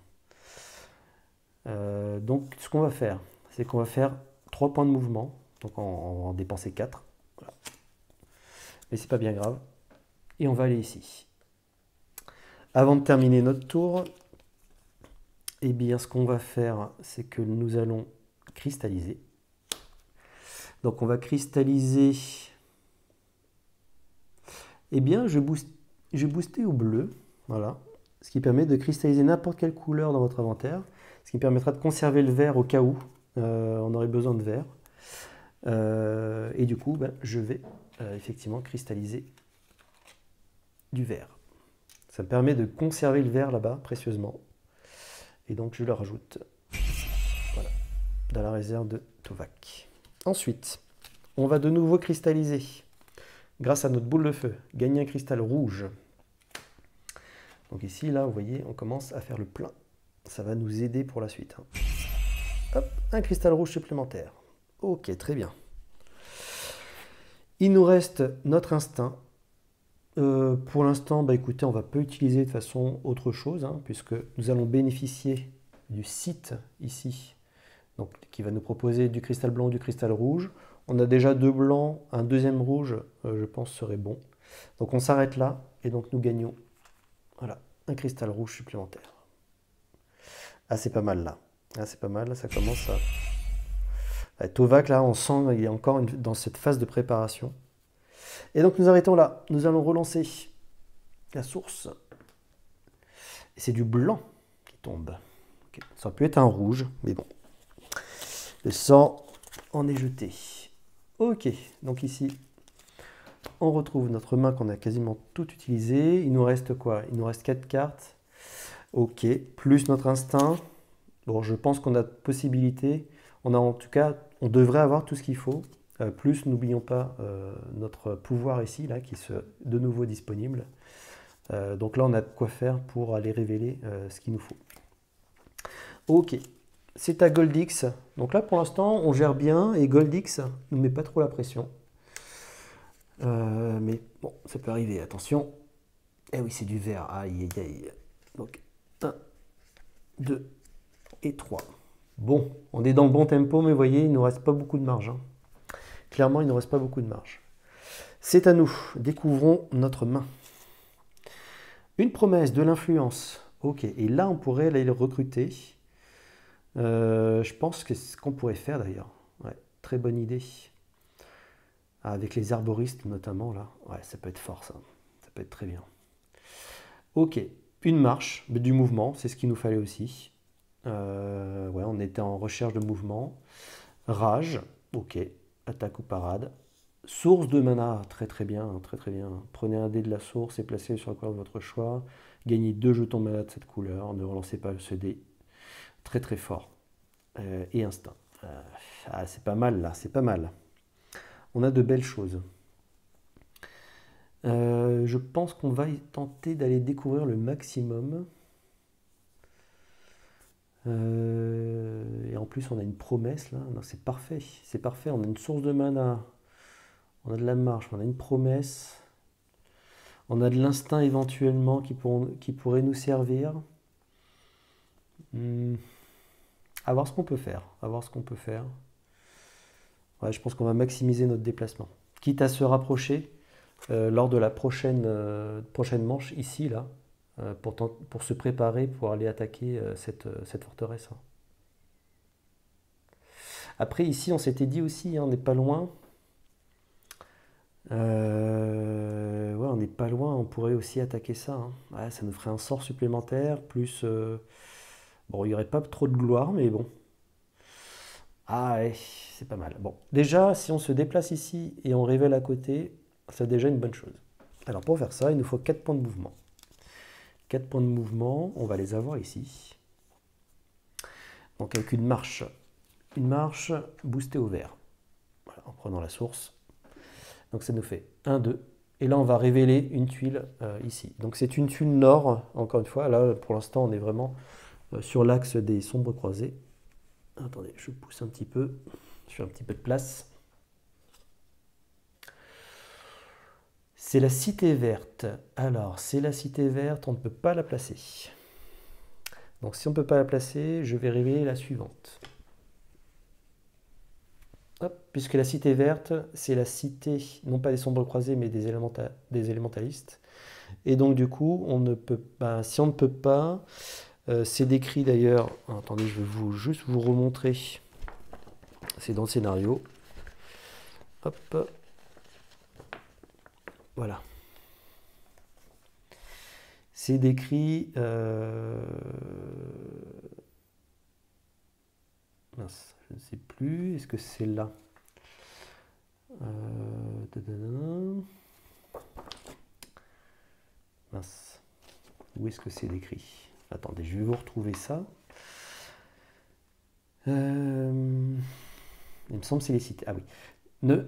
Donc ce qu'on va faire, c'est qu'on va faire 3 points de mouvement, donc on va en dépenser 4. Voilà. Mais c'est pas bien grave. Et on va aller ici. Avant de terminer notre tour, eh bien ce qu'on va faire, c'est que nous allons cristalliser. Donc on va cristalliser. Eh bien je vais booster au bleu, voilà, ce qui permet de cristalliser n'importe quelle couleur dans votre inventaire, ce qui permettra de conserver le vert au cas où on aurait besoin de vert. Et du coup, je vais effectivement cristalliser du vert. Ça me permet de conserver le vert là-bas précieusement. Et donc je le rajoute, voilà, dans la réserve de Tovak. Ensuite, on va de nouveau cristalliser. Grâce à notre boule de feu, gagner un cristal rouge. Donc ici, là, vous voyez, on commence à faire le plein. Ça va nous aider pour la suite. Hop, un cristal rouge supplémentaire. Ok, très bien. Il nous reste notre instinct. Pour l'instant, écoutez, on va pas utiliser de façon autre chose, hein, puisque nous allons bénéficier du site ici, donc, qui va nous proposer du cristal blanc ou du cristal rouge. On a déjà 2 blancs, un deuxième rouge, je pense, serait bon. Donc on s'arrête là, et donc nous gagnons, voilà, un cristal rouge supplémentaire. Ah, c'est pas mal là. Ah, c'est pas mal, là, ça commence à... Tovak, là, on sent qu'il est encore dans cette phase de préparation. Et donc nous arrêtons là. Nous allons relancer la source. Et c'est du blanc qui tombe. Okay. Ça aurait pu être un rouge, mais bon. Le sang en est jeté. Ok, donc ici, on retrouve notre main qu'on a quasiment tout utilisé. Il nous reste quoi? Il nous reste 4 cartes. Ok, plus notre instinct. Bon, je pense qu'on a possibilité. On a en tout cas, on devrait avoir tout ce qu'il faut. Plus, n'oublions pas notre pouvoir ici, là, qui est de nouveau disponible. Donc là, on a de quoi faire pour aller révéler ce qu'il nous faut. Ok, c'est à Goldix. Donc là, pour l'instant, on gère bien et Goldix ne nous met pas trop la pression. Mais bon, ça peut arriver, attention. Eh oui, c'est du vert. Aïe, aïe, aïe. Donc, 1, 2 et 3. Bon, on est dans le bon tempo, mais vous voyez, il ne nous reste pas beaucoup de marge. Hein. Clairement, il ne nous reste pas beaucoup de marge. C'est à nous. Découvrons notre main. Une promesse, de l'influence. Ok, et là, on pourrait aller le recruter. Je pense que c'est ce qu'on pourrait faire d'ailleurs. Ouais, très bonne idée. Avec les arboristes notamment, là. Ouais, ça peut être fort, ça. Ça peut être très bien. Ok, une marche, du mouvement, c'est ce qu'il nous fallait aussi. Ouais, on était en recherche de mouvement. Rage, ok. Attaque ou parade. Source de mana, très très bien, très très bien. Prenez un dé de la source et placez-le sur la couleur de votre choix. Gagnez 2 jetons de mana de cette couleur. Ne relancez pas ce dé. Très très fort. Et instinct. C'est pas mal là, c'est pas mal. On a de belles choses. Je pense qu'on va tenter d'aller découvrir le maximum. Et en plus, on a une promesse là. C'est parfait, c'est parfait. On a une source de mana. On a de la marche, on a une promesse. On a de l'instinct éventuellement qui pourrait nous servir. À voir ce qu'on peut faire. À voir ce qu'on peut faire. Ouais, je pense qu'on va maximiser notre déplacement. Quitte à se rapprocher lors de la prochaine manche ici, là, pour se préparer pour aller attaquer cette forteresse. Après, ici, on s'était dit aussi, hein, on n'est pas loin. Ouais, on n'est pas loin, on pourrait aussi attaquer ça. Hein. Ouais, ça nous ferait un sort supplémentaire, plus... bon, il n'y aurait pas trop de gloire, mais bon. Ah ouais, c'est pas mal. Bon, déjà, si on se déplace ici et on révèle à côté, c'est déjà une bonne chose. Alors pour faire ça, il nous faut 4 points de mouvement. 4 points de mouvement, on va les avoir ici. Donc avec une marche boostée au vert. Voilà, en prenant la source. Donc ça nous fait 1, 2. Et là, on va révéler une tuile ici. Donc c'est une tuile nord, encore une fois. Là, pour l'instant, on est vraiment sur l'axe des sombres croisés. Attendez, je pousse un petit peu. Je fais un petit peu de place. C'est la cité verte. Alors, c'est la cité verte, on ne peut pas la placer. Donc si on ne peut pas la placer, je vais révéler la suivante. Hop, puisque la cité verte, c'est la cité, non pas des sombres croisés, mais des élémentalistes. Et donc du coup, on ne peut pas, si on ne peut pas, c'est décrit d'ailleurs, attendez, je vais juste vous remontrer, c'est dans le scénario. Hop, voilà. C'est décrit... mince, je ne sais plus, est-ce que c'est là? Mince, où est-ce que c'est décrit? Attendez, je vais vous retrouver ça. Il me semble que c'est les cités. Ah oui.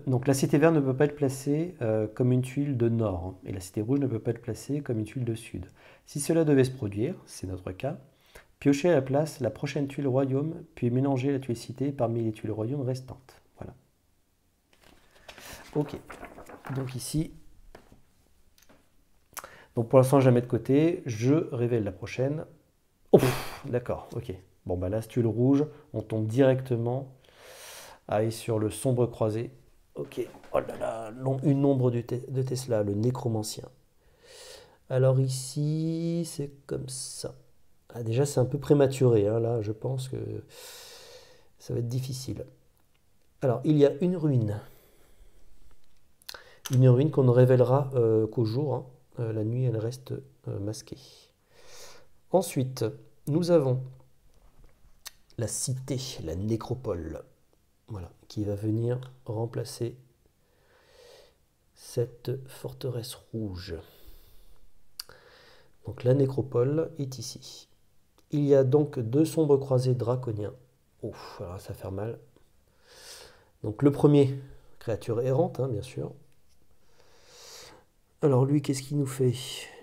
Donc la cité verte ne peut pas être placée comme une tuile de nord, hein, et la cité rouge ne peut pas être placée comme une tuile de sud. Si cela devait se produire, c'est notre cas, piochez à la place la prochaine tuile royaume, puis mélangez la tuile cité parmi les tuiles royaume restantes. Voilà. Ok. Donc ici, donc pour l'instant je la mets de côté, je révèle la prochaine. Oh, d'accord, ok. Bon bah la tuile rouge, on tombe directement sur le sombre croisé. Ok, oh là là, une ombre de Tesla, le nécromancien. Alors ici, c'est comme ça. Ah, déjà, c'est un peu prématuré, hein, là, je pense que ça va être difficile. Alors, il y a une ruine. Une ruine qu'on ne révélera qu'au jour, hein, la nuit elle reste masquée. Ensuite, nous avons la cité, la nécropole, voilà, qui va venir remplacer cette forteresse rouge. Donc la nécropole est ici. Il y a donc 2 sombres croisés draconiens. Ouf, alors ça va faire mal. Donc le premier, créature errante, hein, bien sûr. Alors lui, qu'est-ce qu'il nous fait?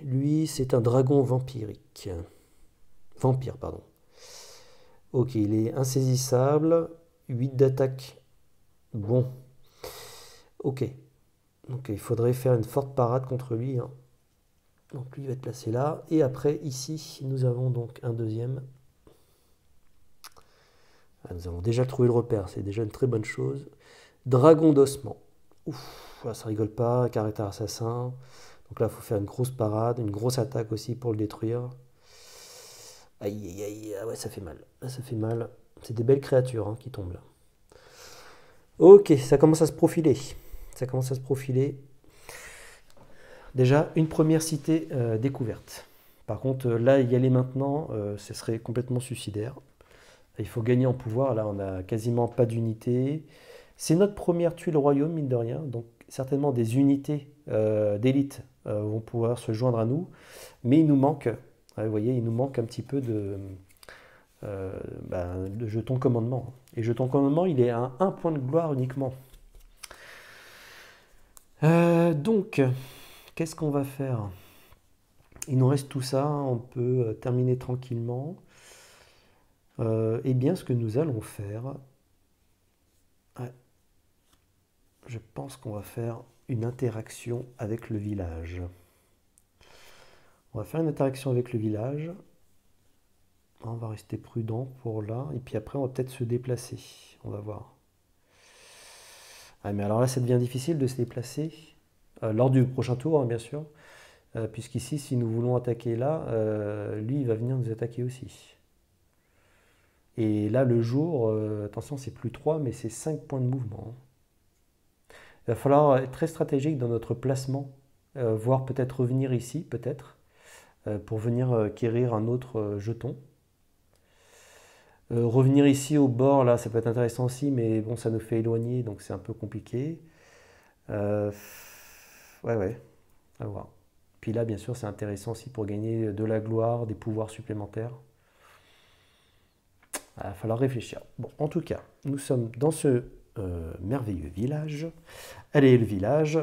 Lui, c'est un dragon vampirique. Vampire, pardon. Ok, il est insaisissable. 8 d'attaque. Bon. Ok. Donc il faudrait faire une forte parade contre lui, hein. Donc lui va être placé là. Et après, ici, nous avons donc un deuxième. Ah, nous avons déjà trouvé le repère, c'est déjà une très bonne chose. Dragon d'ossement. Ouf, ça rigole pas, caractère assassin. Donc là, il faut faire une grosse parade, une grosse attaque aussi pour le détruire. Aïe, aïe, aïe, ah ouais, ça fait mal. Là, ça fait mal. C'est des belles créatures hein, qui tombent là. Ok, ça commence à se profiler. Ça commence à se profiler. Déjà, une première cité découverte. Par contre, là, y aller maintenant, ce serait complètement suicidaire. Il faut gagner en pouvoir. Là, on n'a quasiment pas d'unité. C'est notre première tuile au royaume, mine de rien. Donc, certainement des unités d'élite vont pouvoir se joindre à nous. Mais il nous manque, vous voyez, il nous manque un petit peu de jetons commandement. Et jeton commandement, il est à 1 point de gloire uniquement. Donc, qu'est-ce qu'on va faire? Il nous reste tout ça, on peut terminer tranquillement. Eh bien, ce que nous allons faire, ouais, je pense qu'on va faire une interaction avec le village. On va faire une interaction avec le village. On va rester prudent pour là. Et puis après, on va peut-être se déplacer. On va voir. Ah, mais alors là, ça devient difficile de se déplacer. Lors du prochain tour, hein, bien sûr. Puisqu'ici, si nous voulons attaquer là, lui, il va venir nous attaquer aussi. Et là, le jour, attention, c'est plus 3, mais c'est 5 points de mouvement. Il va falloir être très stratégique dans notre placement, voire peut-être revenir ici, peut-être, pour venir quérir un autre jeton. Revenir ici au bord, là, ça peut être intéressant aussi, mais bon, ça nous fait éloigner, donc c'est un peu compliqué. Ouais, à voir. Puis là, bien sûr, c'est intéressant aussi pour gagner de la gloire, des pouvoirs supplémentaires. Il va falloir réfléchir. Bon, en tout cas, nous sommes dans ce merveilleux village. Allez, le village,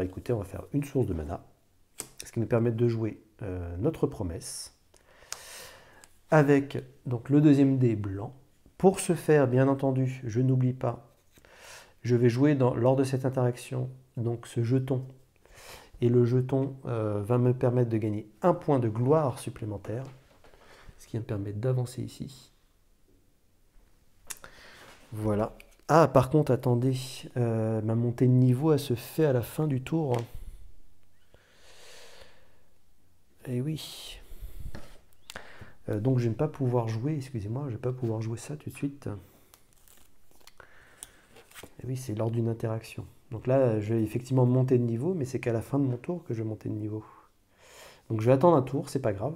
écoutez, on va faire une source de mana, ce qui nous permet de jouer notre promesse, avec donc le deuxième dé blanc. Pour ce faire, bien entendu, je n'oublie pas, je vais jouer lors de cette interaction donc ce jeton. Et le jeton va me permettre de gagner 1 point de gloire supplémentaire, ce qui va me permettre d'avancer ici. Voilà. Ah, par contre, attendez, ma montée de niveau, elle se fait à la fin du tour. Eh oui. Donc, je ne vais pas pouvoir jouer, excusez-moi, je ne vais pas pouvoir jouer ça tout de suite. Eh oui, c'est lors d'une interaction. Donc là, je vais effectivement monter de niveau, mais c'est qu'à la fin de mon tour que je vais monter de niveau. Donc, je vais attendre un tour, c'est pas grave.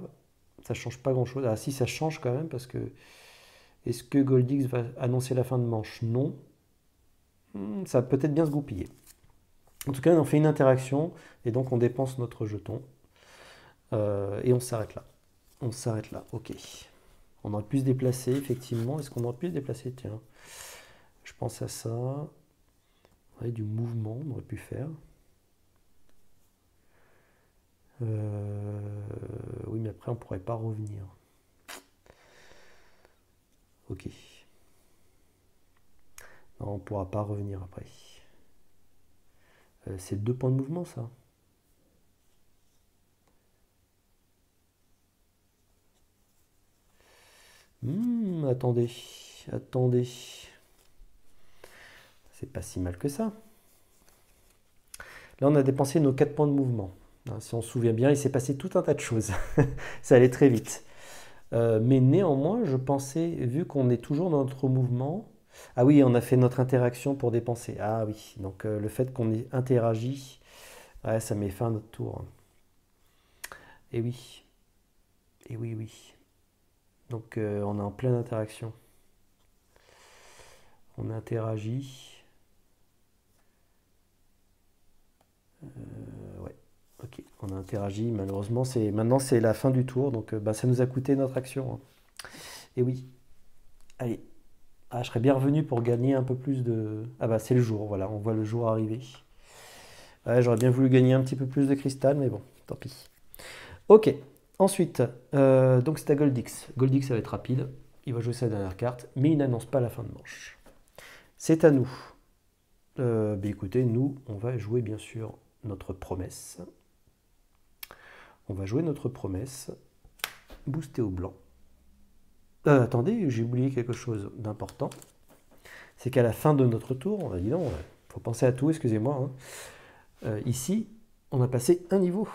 Ça change pas grand-chose. Ah si, ça change quand même, parce que... Est-ce que Goldix va annoncer la fin de manche? Non. Ça va peut-être bien se goupiller. En tout cas, on fait une interaction, et donc on dépense notre jeton. Et on s'arrête là. On s'arrête là, ok. On aurait pu se déplacer, effectivement. Est-ce qu'on aurait pu se déplacer? Tiens, je pense à ça. Ouais, du mouvement, on aurait pu faire. Oui, mais après, on ne pourrait pas revenir. Ok. Non, on ne pourra pas revenir après. C'est 2 points de mouvement, ça. Attendez. C'est pas si mal que ça. Là, on a dépensé nos 4 points de mouvement. Si on se souvient bien, il s'est passé tout un tas de choses. Ça allait très vite. Mais néanmoins, je pensais, vu qu'on est toujours dans notre mouvement... Ah oui, on a fait notre interaction pour dépenser. Ah oui, donc le fait qu'on ait interagi, ouais, ça met fin à notre tour. Et oui, et oui, oui. Donc on est en pleine interaction. On interagit. Ouais, ok, on a interagi. Malheureusement, maintenant c'est la fin du tour, donc bah, ça nous a coûté notre action, hein. Et oui, allez. Ah, je serais bien revenu pour gagner un peu plus de... Ah bah c'est le jour, voilà, on voit le jour arriver. Ouais, j'aurais bien voulu gagner un petit peu plus de cristal, mais bon, tant pis. Ok, ensuite, donc c'est à Goldix. Goldix, ça va être rapide. Il va jouer sa dernière carte, mais il n'annonce pas la fin de manche. C'est à nous. Bah écoutez, nous, on va jouer bien sûr notre promesse. On va jouer notre promesse. Booster au blanc. Attendez, j'ai oublié quelque chose d'important. C'est qu'à la fin de notre tour, dis donc, faut penser à tout, excusez-moi, hein. Ici, on a passé un niveau.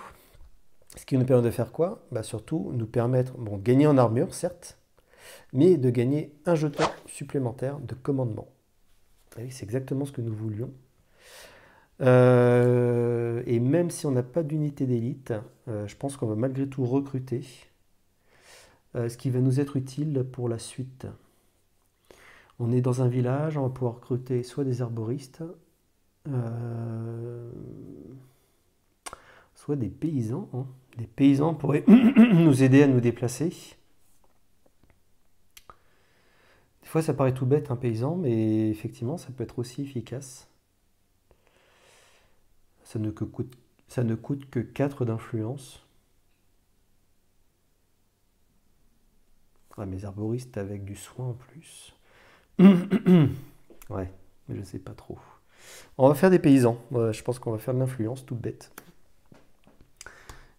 Ce qui nous permet de faire quoi? Bah surtout nous permettre, bon, gagner en armure, certes, mais de gagner un jeton supplémentaire de commandement. Et c'est exactement ce que nous voulions. Et même si on n'a pas d'unité d'élite, je pense qu'on va malgré tout recruter, ce qui va nous être utile pour la suite. On est dans un village, on va pouvoir recruter soit des arboristes, soit des paysans, hein. Des paysans pourraient nous aider à nous déplacer. Des fois, ça paraît tout bête, un paysan, mais effectivement, ça peut être aussi efficace. Ça ne coûte que 4 d'influence. Ah, mes arboristes avec du soin en plus. Ouais, mais je sais pas trop. On va faire des paysans. Ouais, je pense qu'on va faire de l'influence, toute bête.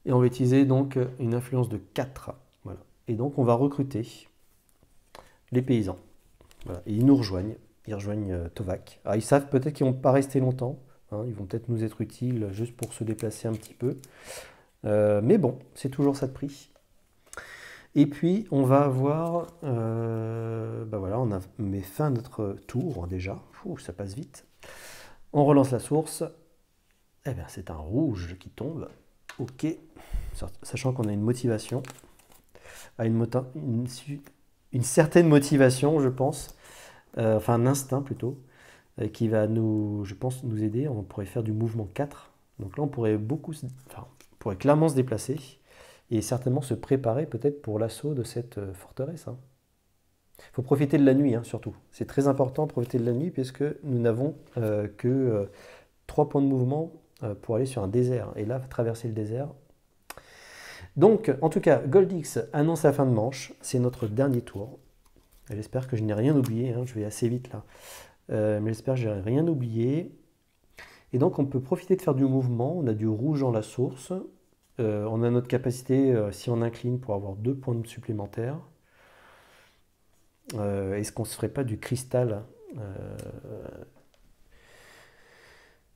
Et on va utiliser donc une influence de 4. Voilà. Et donc on va recruter les paysans. Voilà. Et ils nous rejoignent. Ils rejoignent Tovac. Alors ils savent peut-être qu'ils ne vont pas rester longtemps, hein. Ils vont peut-être nous être utiles juste pour se déplacer un petit peu. Mais bon, c'est toujours ça de prix. Et puis on va avoir... bah voilà, on a mis fin à notre tour déjà. Ouh, ça passe vite. On relance la source. Eh bien c'est un rouge qui tombe. Ok. Sachant qu'on a une motivation. Une certaine motivation, je pense. Enfin un instinct plutôt. Qui va nous, je pense, nous aider. On pourrait faire du mouvement 4. Donc là, on pourrait on pourrait clairement se déplacer et certainement se préparer peut-être pour l'assaut de cette forteresse, hein. Il faut profiter de la nuit, hein, surtout. C'est très important de profiter de la nuit puisque nous n'avons que 3 points de mouvement pour aller sur un désert. Et là, traverser le désert. Donc, en tout cas, Goldix annonce la fin de manche. C'est notre dernier tour. J'espère que je n'ai rien oublié, hein. Je vais assez vite là. Mais j'espère que je n'ai rien oublié. Et donc on peut profiter de faire du mouvement. On a du rouge en la source. On a notre capacité, si on incline, pour avoir 2 points supplémentaires. Est-ce qu'on ne se ferait pas du cristal,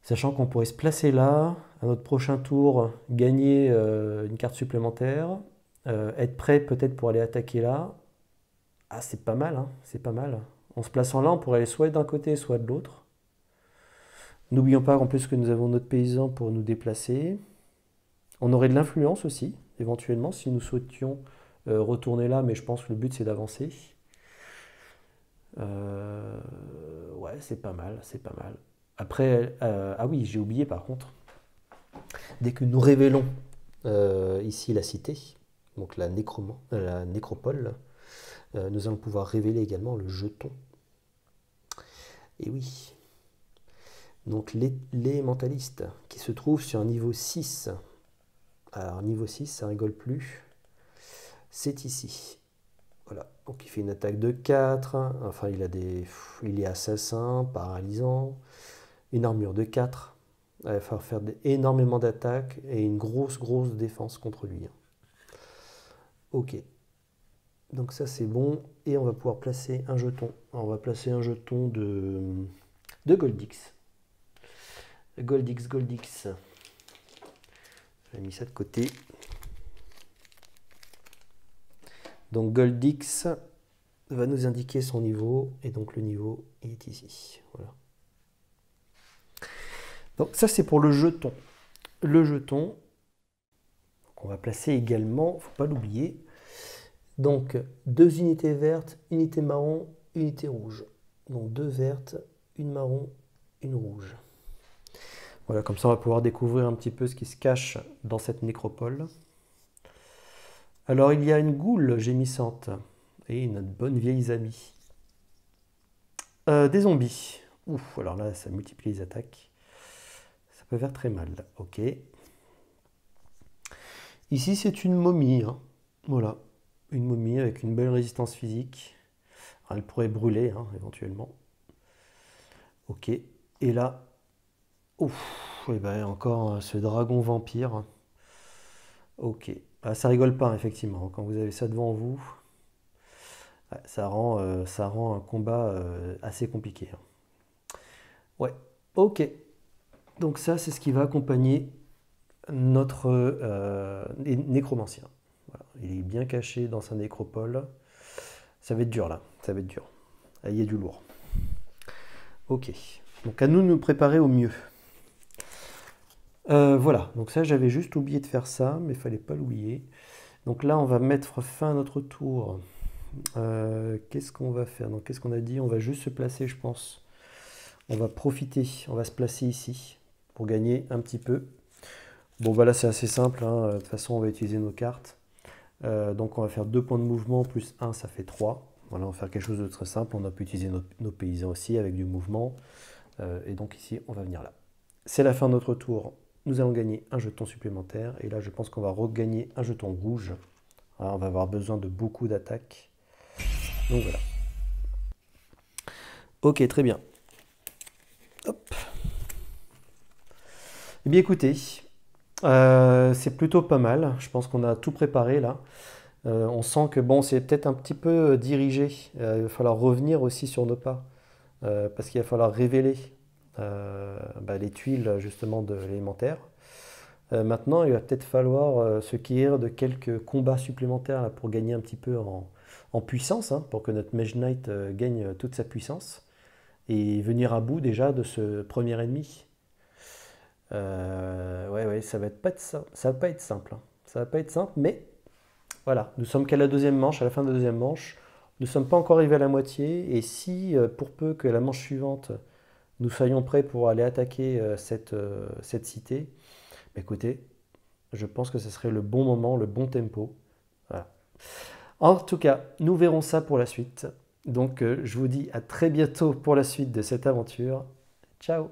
sachant qu'on pourrait se placer là, à notre prochain tour, gagner une carte supplémentaire, être prêt peut-être pour aller attaquer là. Ah, c'est pas mal, hein, c'est pas mal. En se plaçant là, on pourrait aller soit d'un côté, soit de l'autre. N'oublions pas en plus que nous avons notre paysan pour nous déplacer. On aurait de l'influence aussi, éventuellement, si nous souhaitions retourner là, mais je pense que le but c'est d'avancer. Ouais, c'est pas mal, c'est pas mal. Après, ah oui, j'ai oublié par contre, dès que nous révélons ici la cité, donc la nécropole, nous allons pouvoir révéler également le jeton. Et oui. Donc les mentalistes qui se trouvent sur un niveau 6. Alors niveau 6, ça rigole plus. C'est ici. Voilà. Donc il fait une attaque de 4. Enfin il est assassin, paralysant. Une armure de 4. Il va falloir faire énormément d'attaques et une grosse défense contre lui. Ok. Donc ça c'est bon. Et on va pouvoir placer un jeton. Alors, on va placer un jeton de Goldix. Goldix. J'ai mis ça de côté. Donc Goldix va nous indiquer son niveau. Et donc le niveau est ici. Voilà. Donc ça c'est pour le jeton. Le jeton, qu'on va placer également, il ne faut pas l'oublier. Donc 2 unités vertes, unité marron, unité rouge. Donc 2 vertes, une marron, une rouge. Voilà, comme ça on va pouvoir découvrir un petit peu ce qui se cache dans cette nécropole. Alors il y a une goule gémissante et notre bonne vieille amie. Des zombies. Ouf, alors là ça multiplie les attaques. Ça peut faire très mal. Ok. Ici c'est une momie. Hein. Voilà, une momie avec une belle résistance physique. Alors, elle pourrait brûler hein, éventuellement. Ok. Et là, ouf, et ben encore ce dragon vampire. Ok. Ah, ça rigole pas effectivement. Quand vous avez ça devant vous, ça rend un combat assez compliqué. Hein. Ouais. Ok. Donc ça, c'est ce qui va accompagner notre nécromancien. Voilà. Il est bien caché dans sa nécropole. Ça va être dur là. Ça va être dur. Là, il y a du lourd. Ok. Donc à nous de nous préparer au mieux. Voilà, donc ça j'avais juste oublié de faire ça, mais il fallait pas l'oublier. Donc là on va mettre fin à notre tour. Qu'est-ce qu'on va faire? Donc qu'est-ce qu'on a dit? On va juste se placer, je pense. On va profiter, on va se placer ici pour gagner un petit peu. Bon bah là c'est assez simple, hein. De toute façon on va utiliser nos cartes. Donc on va faire 2 points de mouvement plus 1, ça fait 3. Voilà, on va faire quelque chose de très simple. On a pu utiliser nos paysans aussi avec du mouvement. Et donc ici on va venir là. C'est la fin de notre tour. Nous allons gagner un jeton supplémentaire. Et là, je pense qu'on va regagner un jeton rouge. Alors, on va avoir besoin de beaucoup d'attaques. Donc voilà. Ok, très bien. Hop. Eh bien, écoutez, c'est plutôt pas mal. Je pense qu'on a tout préparé là. On sent que bon, c'est peut-être un petit peu dirigé. Il va falloir revenir aussi sur nos pas. Parce qu'il va falloir révéler les tuiles justement de l'élémentaire. Maintenant, il va peut-être falloir se quérir de quelques combats supplémentaires là, pour gagner un petit peu en puissance, hein, pour que notre Mage Knight gagne toute sa puissance et venir à bout déjà de ce premier ennemi. Ouais, ça va pas être simple. Hein. Ça va pas être simple, mais voilà, nous sommes qu'à la deuxième manche, à la fin de la deuxième manche. Nous ne sommes pas encore arrivés à la moitié, et si, pour peu que la manche suivante, nous soyons prêts pour aller attaquer cette cité, écoutez, je pense que ce serait le bon moment, le bon tempo. Voilà. En tout cas, nous verrons ça pour la suite. Donc, je vous dis à très bientôt pour la suite de cette aventure. Ciao!